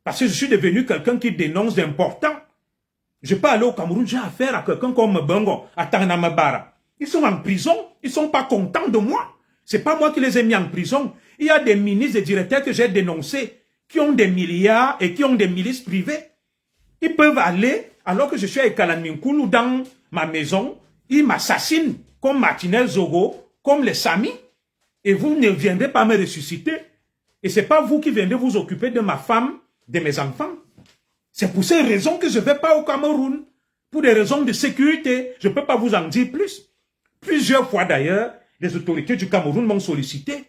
Parce que je suis devenu quelqu'un qui dénonce d'important. Je peux aller au Cameroun, j'ai affaire à quelqu'un comme Bongo, à Tanamabara. Ils sont en prison, ils ne sont pas contents de moi. Ce n'est pas moi qui les ai mis en prison. Il y a des ministres et directeurs que j'ai dénoncés, qui ont des milliards et qui ont des milices privées. Ils peuvent aller, alors que je suis à Ekalaminkoulou dans ma maison, ils m'assassinent, comme Martinez Zogo, comme les Sami. Et vous ne viendrez pas me ressusciter. Et ce n'est pas vous qui viendrez vous occuper de ma femme, de mes enfants. C'est pour ces raisons que je ne vais pas au Cameroun. Pour des raisons de sécurité. Je ne peux pas vous en dire plus. Plusieurs fois d'ailleurs, les autorités du Cameroun m'ont sollicité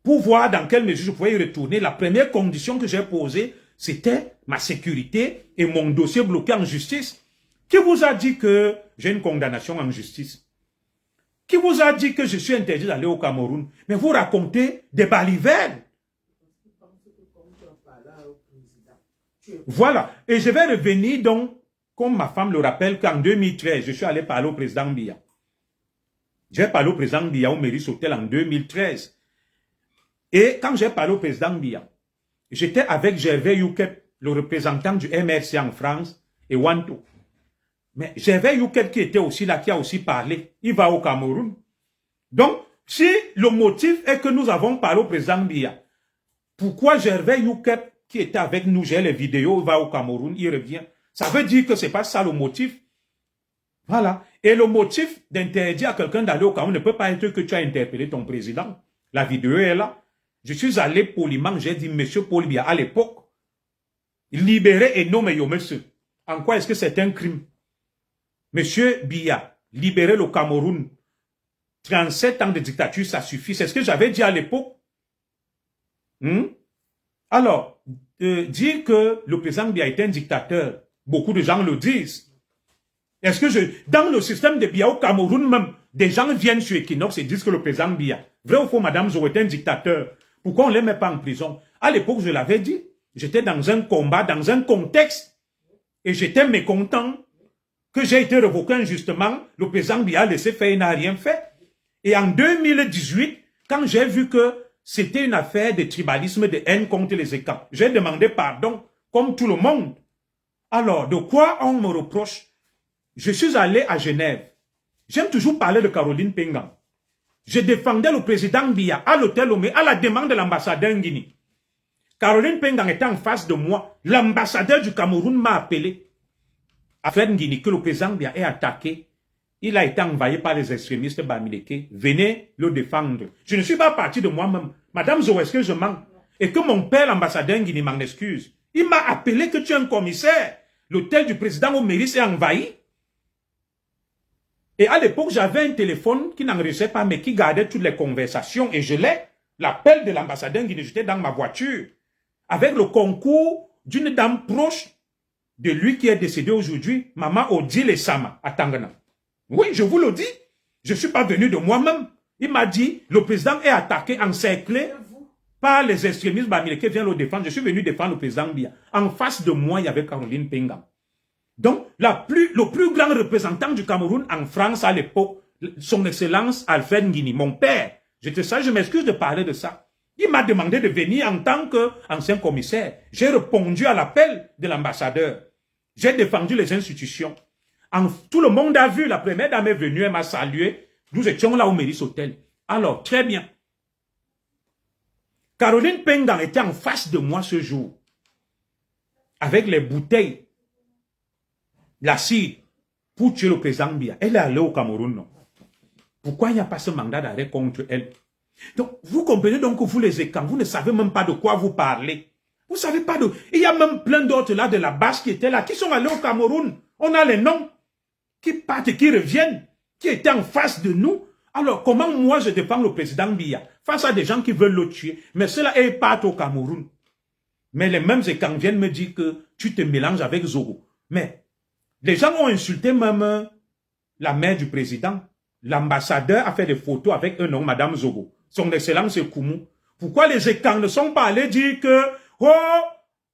pour voir dans quelle mesure je pouvais y retourner. La première condition que j'ai posée, c'était ma sécurité et mon dossier bloqué en justice. Qui vous a dit que j'ai une condamnation en justice? Qui vous a dit que je suis interdit d'aller au Cameroun? Mais vous racontez des balivernes. Voilà. Et je vais revenir donc, comme ma femme le rappelle, qu'en 2013, je suis allé parler au président Biya. J'ai parlé au président Biya au Méris Hotel en 2013. Et quand j'ai parlé au président Biya, j'étais avec Gervais Youket, le représentant du MRC en France, et Wanto. Mais Gervais Youket qui était aussi là, qui a aussi parlé, il va au Cameroun. Donc, si le motif est que nous avons parlé au président Biya, pourquoi Gervais Youket qui était avec nous, j'ai les vidéos, va au Cameroun, il revient. Ça veut dire que ce n'est pas ça le motif. Voilà. Et le motif d'interdire à quelqu'un d'aller au Cameroun ne peut pas être que tu as interpellé ton président. La vidéo est là. Je suis allé poliment, j'ai dit, monsieur Paul Biya, à l'époque, libérez et nommez yo monsieur. En quoi est-ce que c'est un crime? Monsieur Biya, libérez le Cameroun. 37 ans de dictature, ça suffit. C'est ce que j'avais dit à l'époque. Alors, dire que le président Biya est un dictateur, beaucoup de gens le disent. Est-ce que dans le système de Biya au Cameroun même, des gens viennent sur Equinox et disent que le président Biya, vrai ou faux, madame, j'aurais été un dictateur. Pourquoi on ne les met pas en prison? À l'époque, je l'avais dit, j'étais dans un combat, dans un contexte, et j'étais mécontent que j'ai été révoqué injustement. Le président Biya a laissé faire, il n'a rien fait. Et en 2018, quand j'ai vu que c'était une affaire de tribalisme, de haine contre les écans, j'ai demandé pardon, comme tout le monde. Alors, de quoi on me reproche? Je suis allé à Genève. J'aime toujours parler de Caroline Pengan. Je défendais le président Biya à l'hôtel Lomé à la demande de l'ambassadeur Nguini. Caroline Pengan était en face de moi. L'ambassadeur du Cameroun m'a appelé. Affaire Nguini, que le président Biya est attaqué. Il a été envahi par les extrémistes Bamileke. Venez le défendre. Je ne suis pas parti de moi-même. Madame Zo, est-ce que je mens? Et que mon père, l'ambassadeur Nguini, m'en excuse. Il m'a appelé que tu es un commissaire. L'hôtel du président au Méris est envahi. Et à l'époque, j'avais un téléphone qui n'enregistrait pas, mais qui gardait toutes les conversations. Et je l'ai. L'appel de l'ambassadeur Nguini, j'étais dans ma voiture. Avec le concours d'une dame proche de lui qui est décédée aujourd'hui, Maman Odile Sama, à Tangana. Oui, je vous le dis. Je ne suis pas venu de moi-même. Il m'a dit, le président est attaqué, encerclé par les extrémistes bamileke, viennent le défendre. Je suis venu défendre le président Biya. En face de moi, il y avait Caroline Pengan. Donc, le plus grand représentant du Cameroun en France à l'époque, son excellence Alfred Nguini, mon père, je m'excuse de parler de ça. Il m'a demandé de venir en tant qu'ancien commissaire. J'ai répondu à l'appel de l'ambassadeur. J'ai défendu les institutions. Tout le monde a vu, la première dame est venue, elle m'a salué. Nous étions là au Méris Hotel. Alors, très bien. Caroline Pengang était en face de moi ce jour. Avec les bouteilles, l'acide, pour tuer le président Biya. Elle est allée au Cameroun, non? Pourquoi il n'y a pas ce mandat d'arrêt contre elle? Donc, vous comprenez donc que vous les écrans, vous ne savez même pas de quoi vous parlez. Vous ne savez pas de... Il y a même plein d'autres là de la base qui étaient là, qui sont allés au Cameroun. On a les noms, qui partent et qui reviennent, qui étaient en face de nous. Alors, comment moi je défends le président Biya face à des gens qui veulent le tuer? Mais ceux-là, ils partent au Cameroun. Mais les mêmes écrans viennent me dire que tu te mélanges avec Zogo. Mais les gens ont insulté même la mère du président. L'ambassadeur a fait des photos avec un nom, Madame Zogo. Son Excellence Ekoumou. Pourquoi les écrans ne sont pas allés dire que, oh,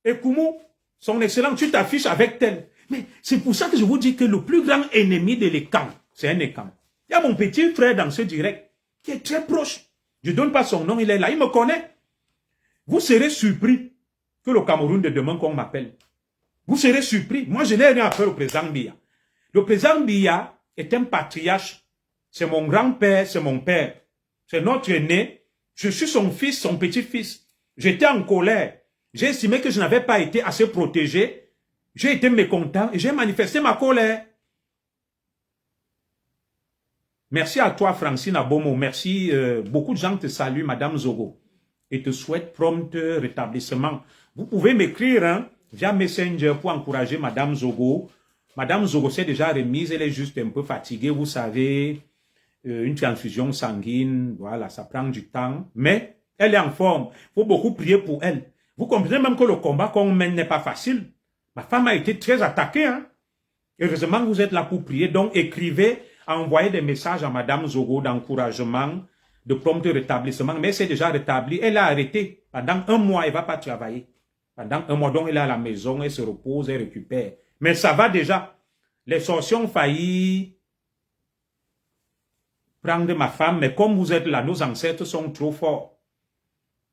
Ekoumou, son Excellence, tu t'affiches avec tel. Mais c'est pour ça que je vous dis que le plus grand ennemi de l'écran, c'est un écran. Il y a mon petit frère dans ce direct, qui est très proche. Je ne donne pas son nom, il est là, il me connaît. Vous serez surpris que le Cameroun de demain qu'on m'appelle. Vous serez surpris. Moi, je n'ai rien à faire au président Biya. Le président Biya est un patriarche. C'est mon grand-père, c'est mon père. C'est notre aîné. Je suis son fils, son petit-fils. J'étais en colère. J'ai estimé que je n'avais pas été assez protégé. J'ai été mécontent et j'ai manifesté ma colère. Merci à toi, Francine Abomo. Merci. Beaucoup de gens te saluent, Madame Zogo, et te souhaitent prompt rétablissement. Vous pouvez m'écrire hein, via Messenger pour encourager Madame Zogo. Madame Zogo s'est déjà remise, elle est juste un peu fatiguée, vous savez. Une transfusion sanguine, voilà, ça prend du temps. Mais elle est en forme. Il faut beaucoup prier pour elle. Vous comprenez même que le combat qu'on mène n'est pas facile. Ma femme a été très attaquée. Hein. Heureusement, vous êtes là pour prier. Donc, écrivez, envoyez des messages à Madame Zogo d'encouragement, de prompt rétablissement. Mais elle s'est déjà rétablie. Elle a arrêté. Pendant un mois, elle ne va pas travailler. Pendant un mois, donc, elle est à la maison, elle se repose, elle récupère. Mais ça va déjà. Les sorciers ont failli prendre ma femme, mais comme vous êtes là, nos ancêtres sont trop forts.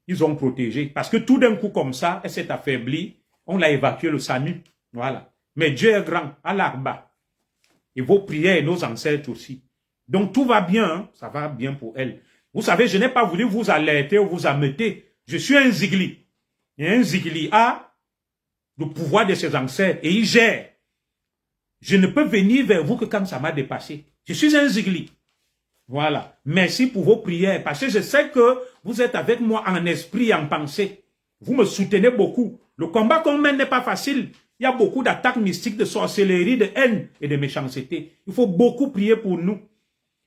Ils ont protégé. Parce que tout d'un coup, comme ça, elle s'est affaiblie. On l'a évacué le SAMU. Voilà. Mais Dieu est grand, à l'arba. Et vos prières et nos ancêtres aussi. Donc tout va bien, hein? Ça va bien pour elle. Vous savez, je n'ai pas voulu vous alerter ou vous ameuter. Je suis un Zigli. Et un Zigli a le pouvoir de ses ancêtres et il gère. Je ne peux venir vers vous que quand ça m'a dépassé. Je suis un Zigli. Voilà. Merci pour vos prières parce que je sais que vous êtes avec moi en esprit et en pensée. Vous me soutenez beaucoup. Le combat qu'on mène n'est pas facile. Il y a beaucoup d'attaques mystiques, de sorcellerie, de haine et de méchanceté. Il faut beaucoup prier pour nous.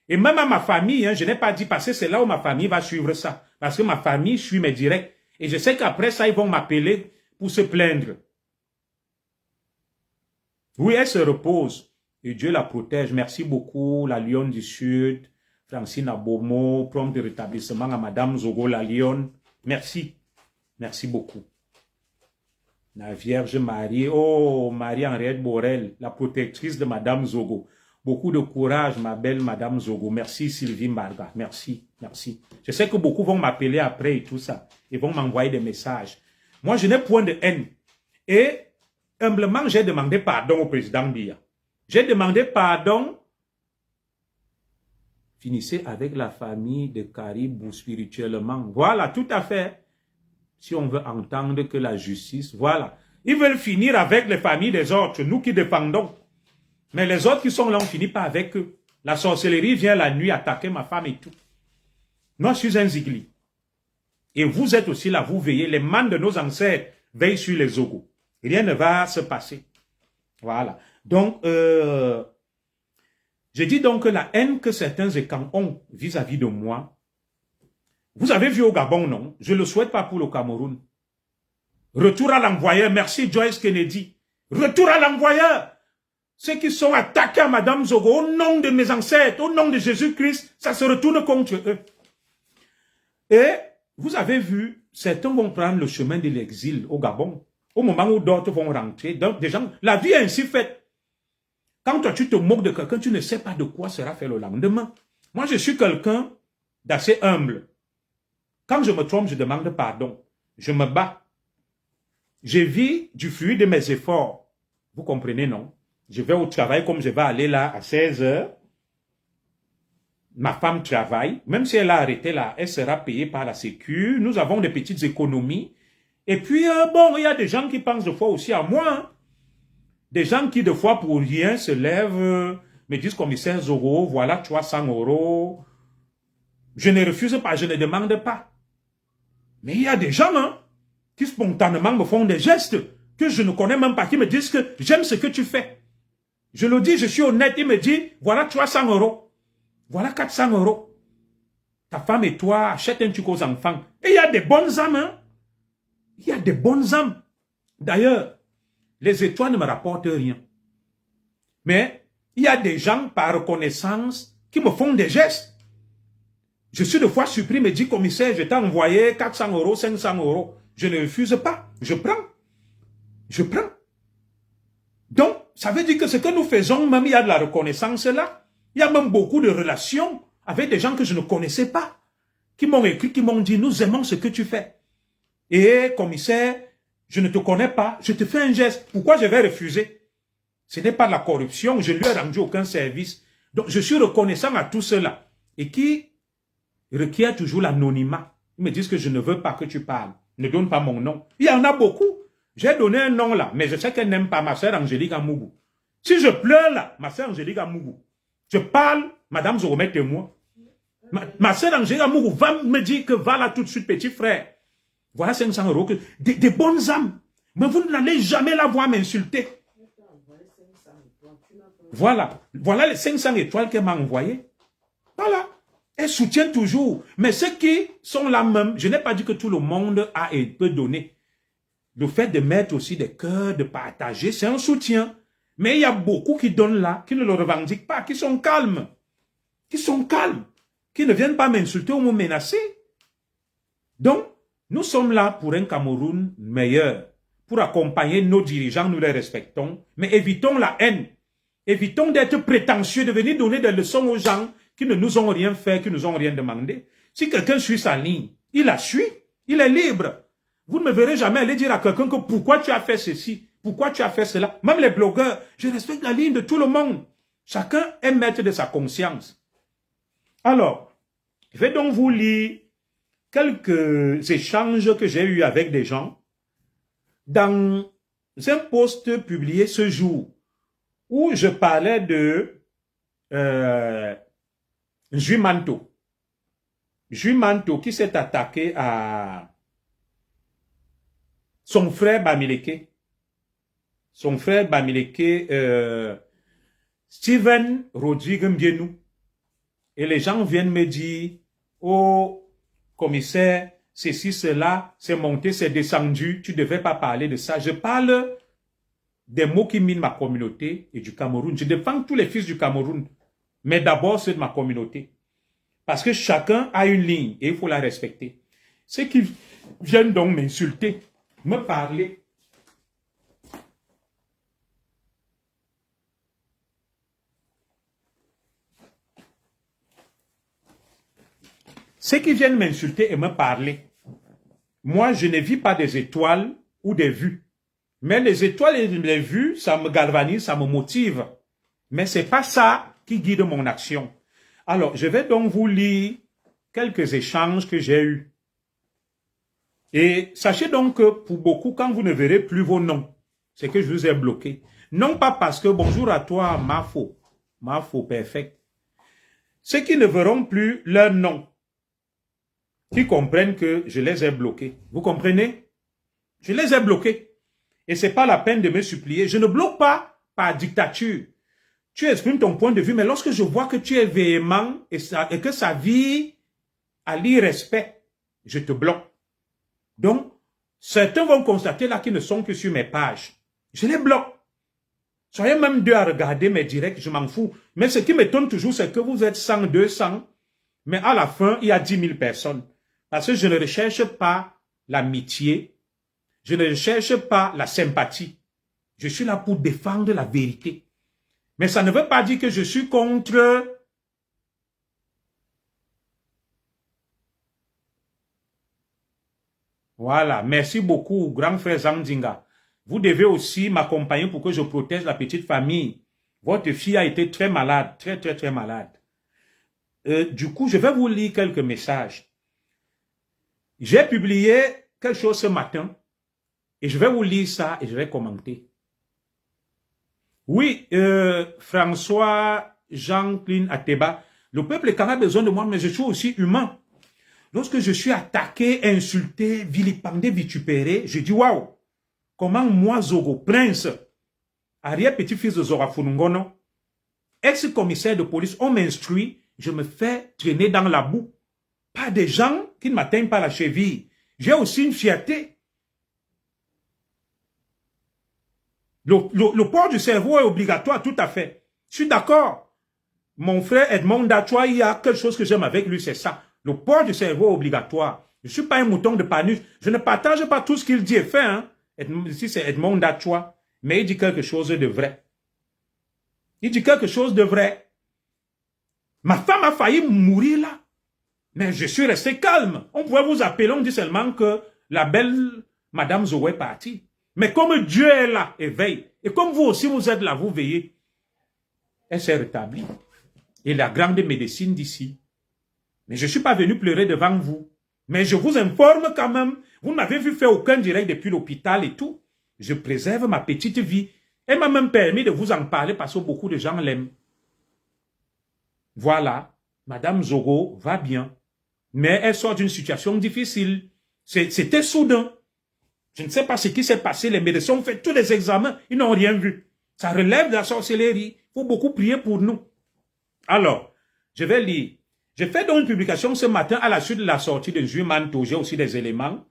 Et même à ma famille, hein, je n'ai pas dit parce que c'est là où ma famille va suivre ça. Parce que ma famille suit mes directs. Et je sais qu'après ça, ils vont m'appeler pour se plaindre. Oui, elle se repose. Et Dieu la protège. Merci beaucoup, la Lionne du Sud, Francine Abomo, prompt de rétablissement à Madame Zogo, la Lionne. Merci. Merci beaucoup. La Vierge Marie, oh, Marie-Henriette Borel, la protectrice de Madame Zogo. Beaucoup de courage, ma belle Madame Zogo. Merci Sylvie Marga. Merci, merci. Je sais que beaucoup vont m'appeler après et tout ça. Ils vont m'envoyer des messages. Moi, je n'ai point de haine. Et humblement, j'ai demandé pardon au président Biya. J'ai demandé pardon. Finissez avec la famille de Caribou spirituellement. Voilà, tout à fait. Si on veut entendre que la justice, voilà. Ils veulent finir avec les familles des autres, nous qui défendons. Mais les autres qui sont là, on finit pas avec eux. La sorcellerie vient la nuit attaquer ma femme et tout. Moi, je suis un Zigli. Et vous êtes aussi là, vous veillez. Les mânes de nos ancêtres veillent sur les Zogo. Rien ne va se passer. Voilà. Donc, je dis donc que la haine que certains écrans ont vis-à-vis de moi, vous avez vu au Gabon, non? Je ne le souhaite pas pour le Cameroun. Retour à l'envoyeur. Merci Joyce Kennedy. Retour à l'envoyeur. Ceux qui sont attaqués à Madame Zogo au nom de mes ancêtres, au nom de Jésus-Christ, ça se retourne contre eux. Et vous avez vu, certains vont prendre le chemin de l'exil au Gabon, au moment où d'autres vont rentrer. Donc, des gens, la vie est ainsi faite. Quand toi, tu te moques de quelqu'un, tu ne sais pas de quoi sera fait le lendemain. Moi, je suis quelqu'un d'assez humble. Quand je me trompe, je demande pardon. Je me bats. Je vis du fruit de mes efforts. Vous comprenez, non? Je vais au travail comme je vais aller là à 16 heures. Ma femme travaille. Même si elle a arrêté là, elle sera payée par la Sécu. Nous avons des petites économies. Et puis, bon, il y a des gens qui pensent de fois aussi à moi. Hein. Des gens qui, de fois, pour rien, se lèvent, me disent, commissaire Zoro, voilà 300 euros. Je ne refuse pas, je ne demande pas. Mais il y a des gens, hein, qui spontanément me font des gestes que je ne connais même pas, qui me disent que j'aime ce que tu fais. Je le dis, je suis honnête, il me dit, voilà 300 euros. Voilà 400 euros. Ta femme et toi achètent un truc aux enfants. Et il y a des bonnes âmes, hein. Il y a des bonnes âmes. D'ailleurs, les étoiles ne me rapportent rien. Mais il y a des gens par reconnaissance qui me font des gestes. Je suis de fois surpris, me dit, commissaire, je t'ai envoyé 400 euros, 500 euros. Je ne refuse pas. Je prends. Je prends. Donc, ça veut dire que ce que nous faisons, même il y a de la reconnaissance là. Il y a même beaucoup de relations avec des gens que je ne connaissais pas, qui m'ont écrit, qui m'ont dit, nous aimons ce que tu fais. Et commissaire, je ne te connais pas, je te fais un geste. Pourquoi je vais refuser? Ce n'est pas de la corruption, je ne lui ai rendu aucun service. Donc, je suis reconnaissant à tout cela. Et qui requiert toujours l'anonymat. Ils me disent que je ne veux pas que tu parles. Ne donne pas mon nom. Il y en a beaucoup. J'ai donné un nom là, mais je sais qu'elle n'aime pas ma sœur Angélique Amougou. Si je pleure là, ma sœur Angélique Amougou, je parle, madame Zoromé témoin. Ma sœur Angélique Amougou va me dire que va là tout de suite, petit frère. Voilà 500 euros. Des bonnes âmes. Mais vous n'allez jamais la voir m'insulter. Voilà. Voilà les 500 étoiles qu'elle m'a envoyées. Voilà. Elle soutient toujours. Mais ceux qui sont là même, je n'ai pas dit que tout le monde a et peut donner. Le fait de mettre aussi des cœurs, de partager, c'est un soutien. Mais il y a beaucoup qui donnent là, qui ne le revendiquent pas, qui sont calmes. Qui sont calmes. Qui ne viennent pas m'insulter ou me menacer. Donc, nous sommes là pour un Cameroun meilleur. Pour accompagner nos dirigeants, nous les respectons. Mais évitons la haine. Évitons d'être prétentieux, de venir donner des leçons aux gens qui ne nous ont rien fait, qui ne nous ont rien demandé. Si quelqu'un suit sa ligne, il la suit, il est libre. Vous ne me verrez jamais aller dire à quelqu'un que pourquoi tu as fait ceci, pourquoi tu as fait cela. Même les blogueurs, je respecte la ligne de tout le monde. Chacun est maître de sa conscience. Alors, je vais donc vous lire quelques échanges que j'ai eus avec des gens dans un post publié ce jour où je parlais de Jumanto. Jumanto qui s'est attaqué à son frère Bamileke. Son frère Bamileke, Steven Rodrigue Mbienou. Et les gens viennent me dire, oh, commissaire, ceci, cela, c'est monté, c'est descendu, tu ne devais pas parler de ça. Je parle des mots qui minent ma communauté et du Cameroun. Je défends tous les fils du Cameroun, mais d'abord ceux de ma communauté. Parce que chacun a une ligne et il faut la respecter. Ceux qui viennent donc m'insulter, me parler, ceux qui viennent m'insulter et me parler, moi je ne vis pas des étoiles ou des vues. Mais les étoiles et les vues, ça me galvanise, ça me motive. Mais ce n'est pas ça qui guide mon action. Alors, je vais donc vous lire quelques échanges que j'ai eus. Et sachez donc que pour beaucoup, quand vous ne verrez plus vos noms, c'est que je vous ai bloqué. Non pas parce que bonjour à toi, Mafo, perfect. Ceux qui ne verront plus leur nom, qui comprennent que je les ai bloqués. Vous comprenez? Je les ai bloqués. Et ce n'est pas la peine de me supplier. Je ne bloque pas par dictature. Tu exprimes ton point de vue, mais lorsque je vois que tu es véhément et que ça vit à l'irrespect, je te bloque. Donc, certains vont constater là qu'ils ne sont que sur mes pages. Je les bloque. Soyez même deux à regarder mes directs, je m'en fous. Mais ce qui m'étonne toujours, c'est que vous êtes 100, 200, mais à la fin, il y a 10 000 personnes. Parce que je ne recherche pas l'amitié, je ne recherche pas la sympathie. Je suis là pour défendre la vérité. Mais ça ne veut pas dire que je suis contre voilà, merci beaucoup, grand frère Zandinga. Vous devez aussi m'accompagner pour que je protège la petite famille. Votre fille a été très malade, très malade. Du coup, je vais vous lire quelques messages. J'ai publié quelque chose ce matin et je vais vous lire ça et je vais commenter. Oui, François Jean-Claude Ateba, le peuple quand même a besoin de moi, mais je suis aussi humain. Lorsque je suis attaqué, insulté, vilipendé, vitupéré, je dis waouh, comment moi, Zogo, prince, arrière-petit-fils de Zora Funungono, ex-commissaire de police, on m'instruit, je me fais traîner dans la boue. Pas des gens qui ne m'atteignent pas la cheville. J'ai aussi une fierté. Le port du cerveau est obligatoire, tout à fait. Je suis d'accord. Mon frère Edmond Dachoua, il y a quelque chose que j'aime avec lui, c'est ça. Le port du cerveau est obligatoire. Je ne suis pas un mouton de Panurge. Je ne partage pas tout ce qu'il dit et fait. Hein. Ici, c'est Edmond Dachoua. Mais il dit quelque chose de vrai. Il dit quelque chose de vrai. Ma femme a failli mourir là. Mais je suis resté calme. On pouvait vous appeler, on dit seulement que la belle Madame Zoé est partie. Mais comme Dieu est là et veille, et comme vous aussi vous êtes là, vous veillez, elle s'est rétablie. Et la grande médecine d'ici. Mais je ne suis pas venu pleurer devant vous. Mais je vous informe quand même, vous ne m'avez vu faire aucun direct depuis l'hôpital et tout. Je préserve ma petite vie. Elle m'a même permis de vous en parler parce que beaucoup de gens l'aiment. Voilà, Madame Zogo va bien. Mais elle sort d'une situation difficile. C'était soudain. Je ne sais pas ce qui s'est passé. Les médecins ont fait tous les examens. Ils n'ont rien vu. Ça relève de la sorcellerie. Il faut beaucoup prier pour nous. Alors, je vais lire. J'ai fait donc une publication ce matin à la suite de la sortie de Zui Manto. J'ai aussi des éléments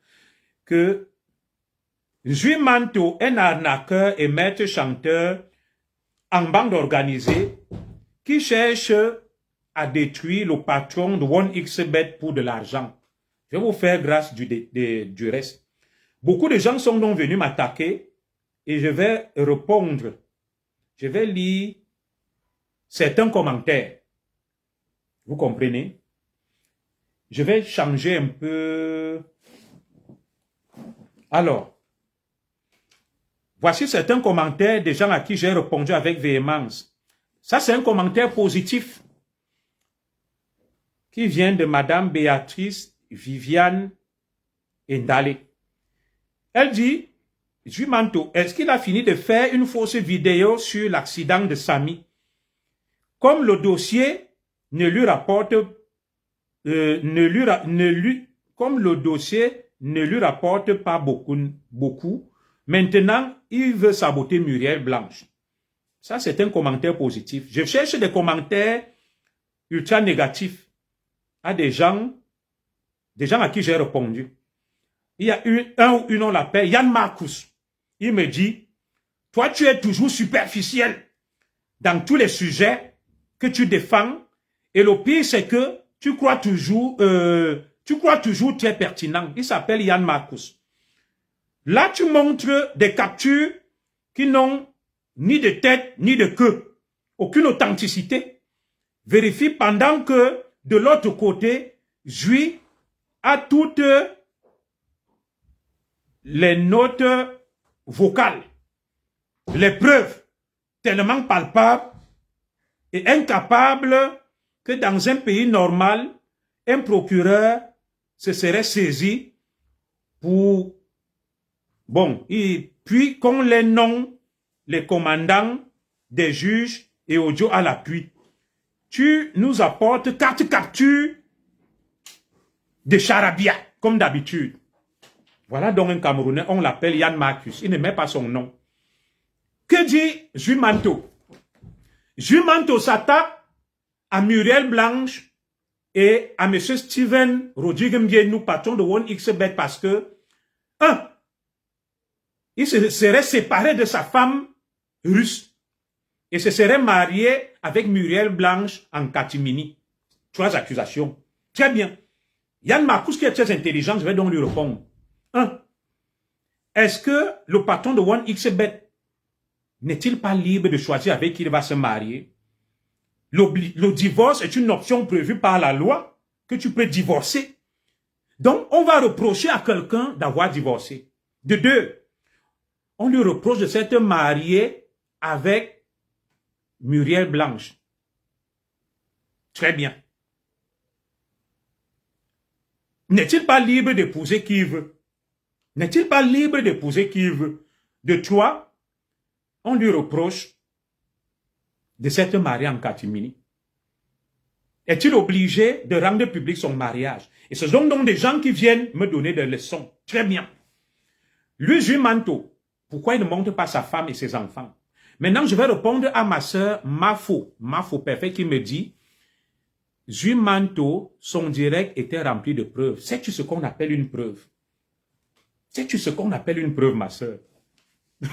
que Zui Manto, un arnaqueur et maître chanteur en bande organisée qui cherche à détruire le patron de 1xBet pour de l'argent. Je vais vous faire grâce du reste. Beaucoup de gens sont donc venus m'attaquer et je vais répondre. Je vais lire certains commentaires. Vous comprenez? Je vais changer un peu. Alors, voici certains commentaires des gens à qui j'ai répondu avec véhémence. Ça, c'est un commentaire positif qui vient de Madame Béatrice Viviane Ndale. Elle dit, Jumanto, est-ce qu'il a fini de faire une fausse vidéo sur l'accident de Samy? Comme le dossier ne lui rapporte, comme le dossier ne lui rapporte pas beaucoup, maintenant, il veut saboter Muriel Blanche. Ça, c'est un commentaire positif. Je cherche des commentaires ultra négatifs à des gens à qui j'ai répondu. Il y a un ou une, on l'appelle Yann Marcus. Il me dit, toi, tu es toujours superficiel dans tous les sujets que tu défends. Et le pire, c'est que tu crois toujours très pertinent. Il s'appelle Yann Marcus. Là, tu montres des captures qui n'ont ni de tête, ni de queue. Aucune authenticité. Vérifie pendant que, de l'autre côté, Zui a toutes les notes vocales, les preuves tellement palpables et incapables que dans un pays normal, un procureur se serait saisi pour, bon, et puis qu'on les nomme les commandants des juges et audio à l'appui. Tu nous apportes 4 captures de charabia, comme d'habitude. Voilà donc un Camerounais, on l'appelle Yann Marcus. Il ne met pas son nom. Que dit Jumanto? Jumanto s'attaque à Muriel Blanche et à M. Steven Rodrigue Mbienou, patron de 1xBet, parce que, il se serait séparé de sa femme russe et se serait marié avec Muriel Blanche en catimini. 3 accusations. Très bien. Yann Marcus, qui est très intelligent, je vais donc lui répondre. Est-ce que le patron de 1xBet n'est-il pas libre de choisir avec qui il va se marier? Le divorce est une option prévue par la loi que tu peux divorcer. Donc, on va reprocher à quelqu'un d'avoir divorcé. De 2, On lui reproche de s'être marié avec Muriel Blanche. Très bien. N'est-il pas libre d'épouser qui il veut? N'est-il pas libre d'épouser qui il veut? De toi, on lui reproche de s'être marié en catimini. Est-il obligé de rendre public son mariage? Et ce sont donc des gens qui viennent me donner des leçons. Très bien. Lui, Jules Manto, pourquoi il ne montre pas sa femme et ses enfants? Maintenant, je vais répondre à ma sœur Mafo Perfect, qui me dit, Jules Manto, son direct était rempli de preuves. Sais-tu ce qu'on appelle une preuve? Sais-tu ce qu'on appelle une preuve, ma sœur?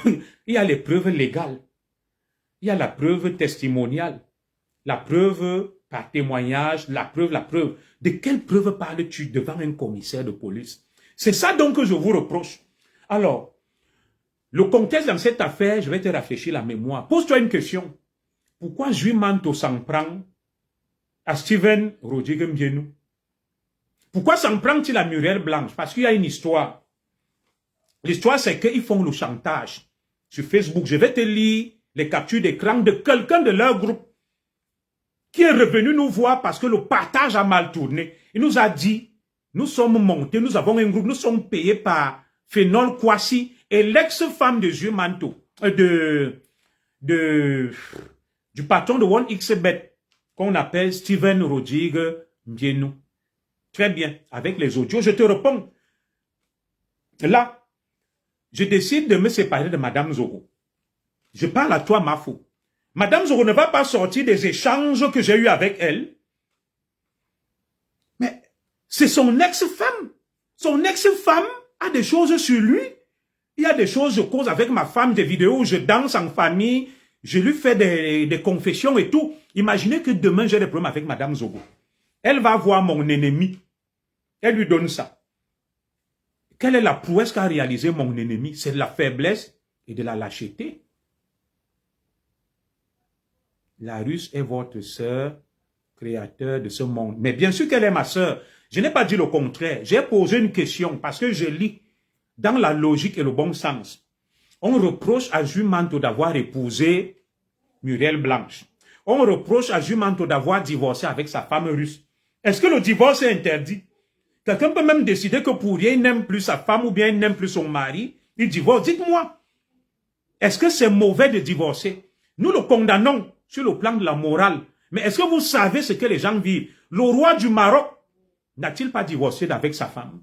Il y a les preuves légales. Il y a la preuve testimoniale. La preuve par témoignage, la preuve. De quelle preuve parles-tu devant un commissaire de police? C'est ça donc que je vous reproche. Alors, le contexte dans cette affaire, je vais te rafraîchir la mémoire. Pose-toi une question. Pourquoi Jules Manto s'en prend à Steven Rodrigue Mbienou? Pourquoi s'en prend-il à Muriel Blanche? Parce qu'il y a une histoire. L'histoire, c'est qu'ils font le chantage sur Facebook. Je vais te lire les captures d'écran de quelqu'un de leur groupe qui est revenu nous voir parce que le partage a mal tourné. Il nous a dit, nous sommes montés, nous avons un groupe, nous sommes payés par Phénol Kwasi et l'ex-femme de Jules Manto, du patron de OneXBet, qu'on appelle Steven Rodrigue Mbienou. Très bien, avec les audios, je te réponds. Là, je décide de me séparer de Madame Zoro. Je parle à toi, Mafo. Madame Zoro ne va pas sortir des échanges que j'ai eus avec elle. Mais c'est son ex-femme. Son ex-femme a des choses sur lui. Il y a des choses, je cause avec ma femme, des vidéos où je danse en famille. Je lui fais des confessions et tout. Imaginez que demain, j'ai des problèmes avec Madame Zoro. Elle va voir mon ennemi. Elle lui donne ça. Quelle est la prouesse qu'a réalisé mon ennemi? C'est de la faiblesse et de la lâcheté. La Russe est votre sœur, créateur de ce monde. Mais bien sûr qu'elle est ma sœur. Je n'ai pas dit le contraire. J'ai posé une question parce que je lis dans la logique et le bon sens. On reproche à Jules Manto d'avoir épousé Muriel Blanche. On reproche à Jules Manto d'avoir divorcé avec sa femme russe. Est-ce que le divorce est interdit? Quelqu'un peut même décider que pour rien, il n'aime plus sa femme ou bien il n'aime plus son mari. Il divorce. Dites-moi, est-ce que c'est mauvais de divorcer? Nous le condamnons sur le plan de la morale. Mais est-ce que vous savez ce que les gens vivent? Le roi du Maroc n'a-t-il pas divorcé avec sa femme?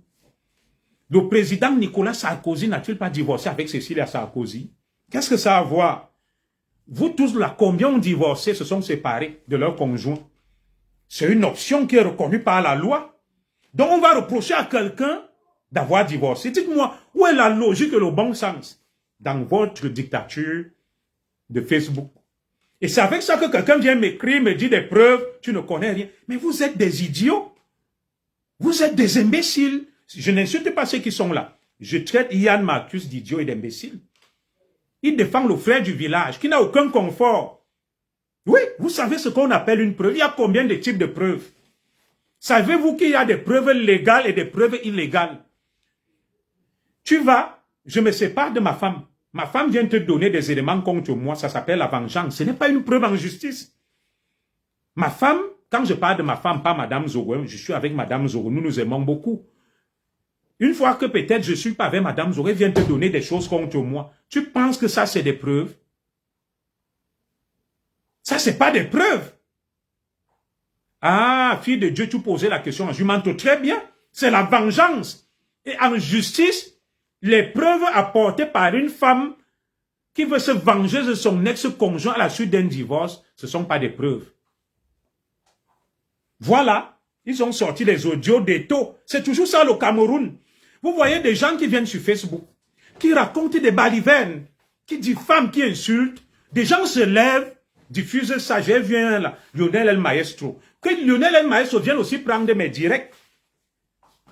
Le président Nicolas Sarkozy n'a-t-il pas divorcé avec Cécilia Sarkozy? Qu'est-ce que ça a à voir? Vous tous là, combien ont divorcé, se sont séparés de leur conjoint? C'est une option qui est reconnue par la loi. Donc on va reprocher à quelqu'un d'avoir divorcé. Dites-moi, où est la logique et le bon sens dans votre dictature de Facebook? Et c'est avec ça que quelqu'un vient m'écrire, me dit des preuves, tu ne connais rien. Mais vous êtes des idiots. Vous êtes des imbéciles. Je n'insulte pas ceux qui sont là. Je traite Yann Marcus d'idiot et d'imbécile. Il défend le frère du village qui n'a aucun confort. Oui, vous savez ce qu'on appelle une preuve. Il y a combien de types de preuves? Savez-vous qu'il y a des preuves légales et des preuves illégales? Tu vas, je me sépare de ma femme. Ma femme vient te donner des éléments contre moi, ça s'appelle la vengeance. Ce n'est pas une preuve en justice. Ma femme, quand je parle de ma femme, pas Madame Zoro, je suis avec Madame Zoro, nous nous aimons beaucoup. Une fois que peut-être je ne suis pas avec Madame Zoro, elle vient te donner des choses contre moi. Tu penses que ça c'est des preuves? Ça c'est pas des preuves. Ah, fille de Dieu, tu posais la question en jumanto. Très bien, c'est la vengeance. Et en justice, les preuves apportées par une femme qui veut se venger de son ex-conjoint à la suite d'un divorce, ce ne sont pas des preuves. Voilà, ils ont sorti les audios des taux. C'est toujours ça le Cameroun. Vous voyez des gens qui viennent sur Facebook, qui racontent des balivernes, qui diffament, qui insultent. Des gens se lèvent, diffusent ça. J'ai vu là, Lionel El Maestro. Que Lionel El Maestro vienne aussi prendre mes directs.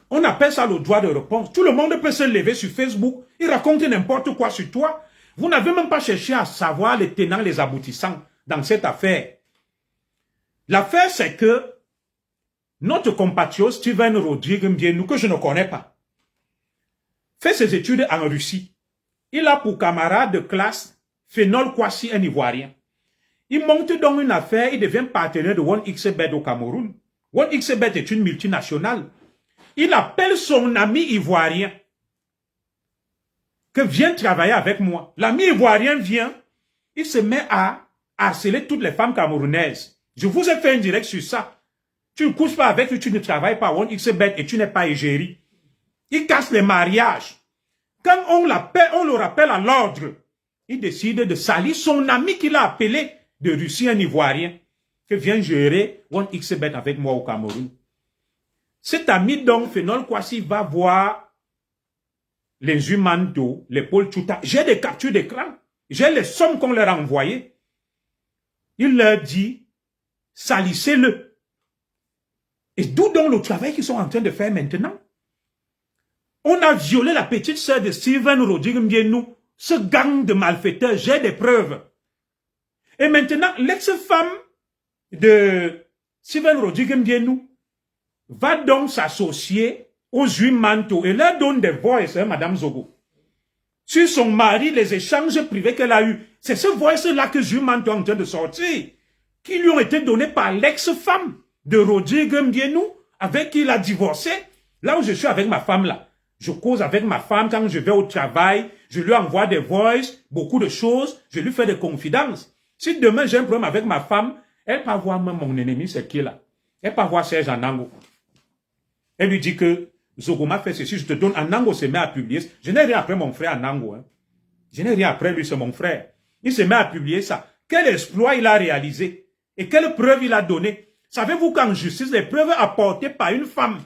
On appelle ça le droit de réponse. Tout le monde peut se lever sur Facebook et raconter n'importe quoi sur toi. Vous n'avez même pas cherché à savoir les tenants, les aboutissants dans cette affaire. L'affaire, c'est que notre compatriote Steven Rodrigue Mbienou, que je ne connais pas, fait ses études en Russie. il a pour camarade de classe Phénol Kwasi, un Ivoirien. Il monte dans une affaire, il devient partenaire de 1xBet au Cameroun. 1xBet est une multinationale. Il appelle son ami ivoirien que viens travailler avec moi. L'ami ivoirien vient, il se met à harceler toutes les femmes camerounaises. Je vous ai fait un direct sur ça. Tu ne couches pas avec lui, tu ne travailles pas à 1xBet et tu n'es pas égérie. Il casse les mariages. Quand on le rappelle à l'ordre, il décide de salir son ami qu'il a appelé de Russie, un Ivoirien, que vient gérer 1xBet avec moi au Cameroun. Cet ami donc, Phénol Kwasi, va voir les Humanto, les Paul Tchouta. J'ai des captures d'écran. J'ai les sommes qu'on leur a envoyées. Il leur dit, salissez-le. Et d'où donc le travail qu'ils sont en train de faire maintenant? On a violé la petite sœur de Steven Rodrigue Mbienou, ce gang de malfaiteurs. J'ai des preuves. Et maintenant, l'ex-femme de Steven Rodrigue Mbienou va donc s'associer aux Humanto et leur donne des voices, hein, Madame Zogo. Sur son mari, les échanges privés qu'elle a eus. C'est ce voice-là que Humanto est en train de sortir, qui lui ont été donnés par l'ex-femme de Rodrigue Mbienou, avec qui il a divorcé. Là où je suis avec ma femme, là. Je cause avec ma femme quand je vais au travail, je lui envoie des voices, beaucoup de choses, je lui fais des confidences. Si demain j'ai un problème avec ma femme, elle va voir même mon ennemi, c'est qui là? Elle va voir Serge Anango. Elle lui dit que Zogo m'a fait ceci, je te donne. Anango se met à publier. Je n'ai rien après mon frère Anango. Hein. Je n'ai rien après lui, c'est mon frère. Il se met à publier ça. Quel exploit il a réalisé? Et quelle preuve il a donné? Savez-vous qu'en justice, les preuves apportées par une femme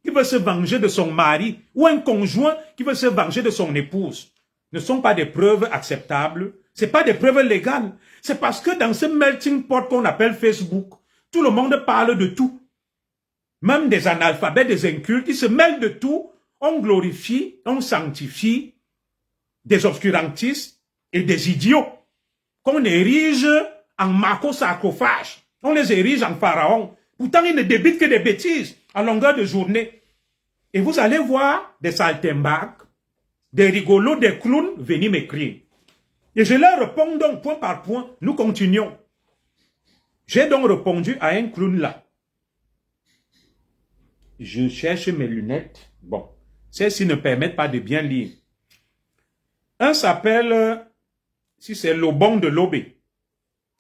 qui veut se venger de son mari ou un conjoint qui veut se venger de son épouse ne sont pas des preuves acceptables, ce n'est pas des preuves légales. C'est parce que dans ce melting pot qu'on appelle Facebook, tout le monde parle de tout. Même des analphabètes, des incultes, ils se mêlent de tout. On glorifie, on sanctifie des obscurantistes et des idiots qu'on érige en macro-sarcophage. On les érige en pharaon. Pourtant, ils ne débitent que des bêtises à longueur de journée. Et vous allez voir des saltimbanques, des rigolos, des clowns venir m'écrire. Et je leur réponds donc point par point. Nous continuons. J'ai donc répondu à un clown là. Je cherche mes lunettes. Bon, celles-ci ne permettent pas de bien lire. Un s'appelle, si c'est Lobong de Lobé.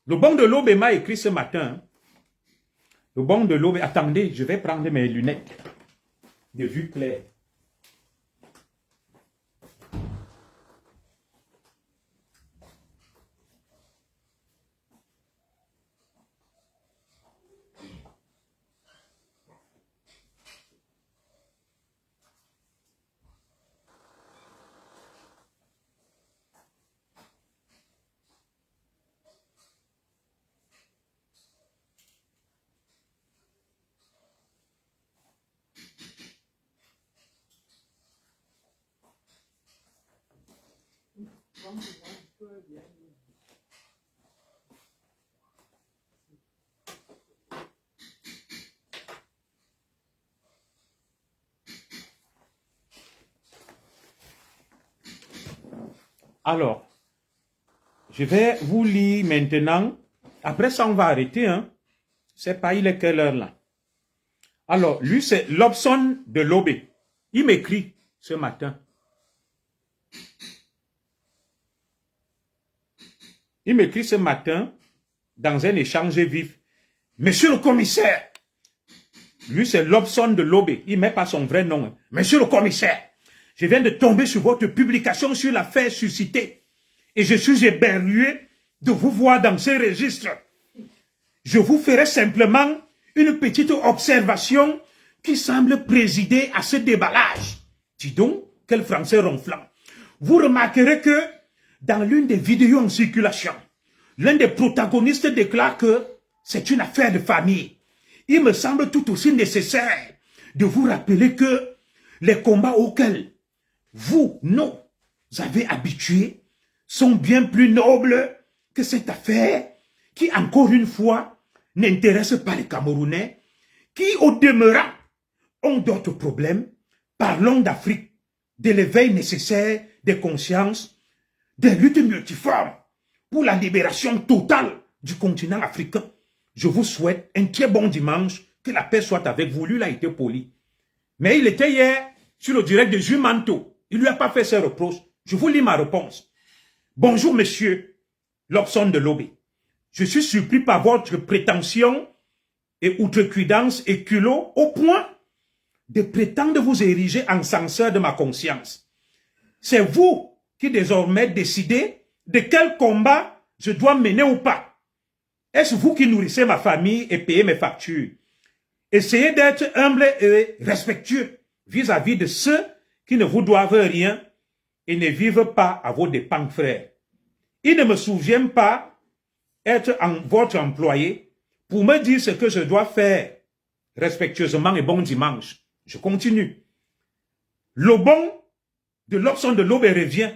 Lobong de Lobé m'a écrit ce matin. Lobong de Lobé, attendez, je vais prendre mes lunettes de vue claire. Alors, je vais vous lire maintenant. Après ça, on va arrêter. Hein. C'est pas, il est quelle heure là? Alors, lui, c'est Lobson de Lobé. Il m'écrit ce matin. Il m'écrit ce matin dans un échange vif. Monsieur le commissaire. Lui, c'est Lobson de Lobé. Il ne met pas son vrai nom. Hein. Monsieur le commissaire. Je viens de tomber sur votre publication sur l'affaire suscitée. Et je suis éberlué de vous voir dans ce registre. Je vous ferai simplement une petite observation qui semble présider à ce déballage. Dis donc, quel français ronflant. Vous remarquerez que dans l'une des vidéos en circulation, l'un des protagonistes déclare que c'est une affaire de famille. Il me semble tout aussi nécessaire de vous rappeler que les combats auxquels vous, nous, avez habitués sont bien plus nobles que cette affaire qui, encore une fois, n'intéresse pas les Camerounais, qui, au demeurant, ont d'autres problèmes. Parlons d'Afrique, de l'éveil nécessaire des consciences des luttes multiformes pour la libération totale du continent africain. Je vous souhaite un très bon dimanche, que la paix soit avec vous. Lui, il a été poli. Mais il était hier sur le direct de Jules Manteau. Il ne lui a pas fait ses reproches. Je vous lis ma réponse. Bonjour, monsieur Lobson de Lobé. Je suis surpris par votre prétention et outrecuidance et culot au point de prétendre vous ériger en censeur de ma conscience. C'est vous qui désormais décidez de quel combat je dois mener ou pas. Est-ce vous qui nourrissez ma famille et payez mes factures? Essayez d'être humble et respectueux vis-à-vis de ceux qui ne vous doivent rien et ne vivent pas à vos dépens, frères. Ils ne me souviennent pas être votre employé pour me dire ce que je dois faire respectueusement et bon dimanche. Je continue. Le bon de l'option de l'aube revient.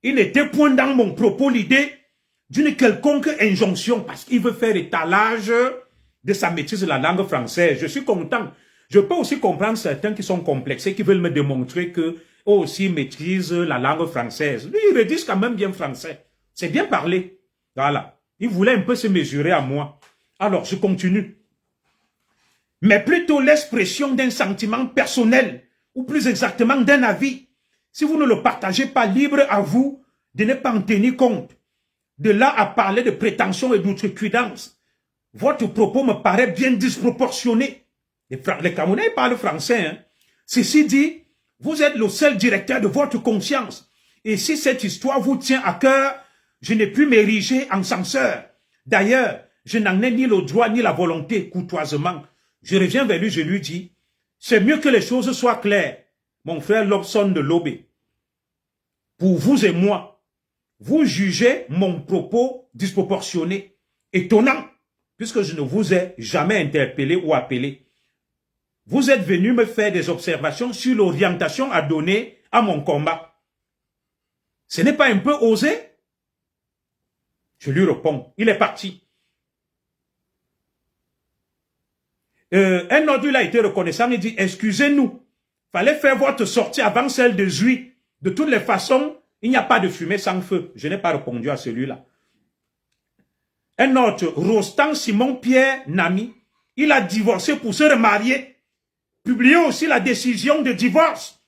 Il n'était point dans mon propos l'idée d'une quelconque injonction parce qu'il veut faire étalage de sa maîtrise de la langue française. Je suis content. Je peux aussi comprendre certains qui sont complexés, qui veulent me démontrer qu'eux aussi maîtrisent la langue française. Lui, il redisent quand même bien français. C'est bien parlé. Voilà. Il voulait un peu se mesurer à moi. Alors, je continue. Mais plutôt l'expression d'un sentiment personnel, ou plus exactement d'un avis. Si vous ne le partagez pas, libre à vous de ne pas en tenir compte. De là à parler de prétention et d'outrecuidance. Votre propos me paraît bien disproportionné. Les Camerounais parlent français. Hein. Ceci dit, vous êtes le seul directeur de votre conscience. Et si cette histoire vous tient à cœur, je n'ai pu m'ériger en censeur. D'ailleurs, je n'en ai ni le droit ni la volonté, courtoisement. Je reviens vers lui, je lui dis, c'est mieux que les choses soient claires, mon frère Lobson de Lobé. Pour vous et moi, vous jugez mon propos disproportionné, étonnant, puisque je ne vous ai jamais interpellé ou appelé. Vous êtes venu me faire des observations sur l'orientation à donner à mon combat. Ce n'est pas un peu osé? Je lui réponds, il est parti. Un autre, il a été reconnaissant, il dit, excusez-nous, fallait faire votre sortie avant celle de Zui. De toutes les façons, il n'y a pas de fumée sans feu. Je n'ai pas répondu à celui-là. Un autre, Rostand Simon Pierre Nami, il a divorcé pour se remarier. Publiez aussi la décision de divorce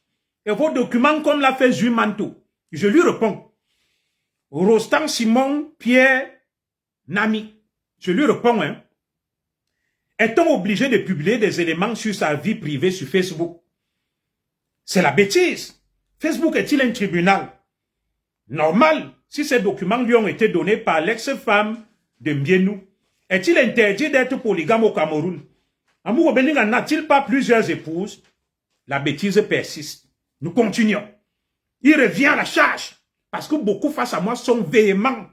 et vos documents comme l'a fait Zui Manteau. Je lui réponds, Rostand Simon Pierre Nami, je lui réponds, hein. Est-on obligé de publier des éléments sur sa vie privée sur Facebook? C'est la bêtise. Facebook est-il un tribunal? Normal, si ces documents lui ont été donnés par l'ex-femme de Mbienou. Est-il interdit d'être polygame au Cameroun? Amour Beninga n'a-t-il pas plusieurs épouses? La bêtise persiste. Nous continuons. Il revient à la charge. Parce que beaucoup face à moi sont véhéments.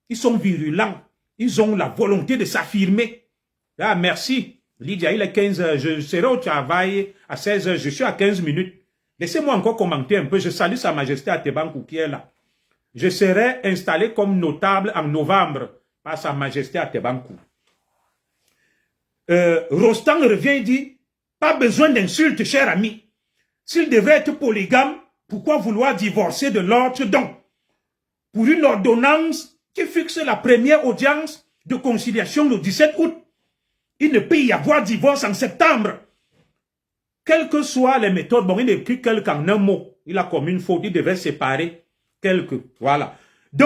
Ils sont virulents. Ils ont la volonté de s'affirmer. Ah, merci. Lydia, il est 15 heures. Je serai au travail à 16 heures. Je suis à 15 minutes. Laissez-moi encore commenter un peu. Je salue Sa Majesté Atebankou qui est là. Je serai installé comme notable en novembre par Sa Majesté Atebankou. Rostand revient et dit, pas besoin d'insultes, cher ami. S'il devait être polygame, pourquoi vouloir divorcer de l'autre don? Pour une ordonnance qui fixe la première audience de conciliation le 17 août. Il ne peut y avoir divorce en septembre. Quelles que soient les méthodes, bon, il écrit quelqu'un en un mot. Il a commis une faute, il devait séparer quelques. Voilà.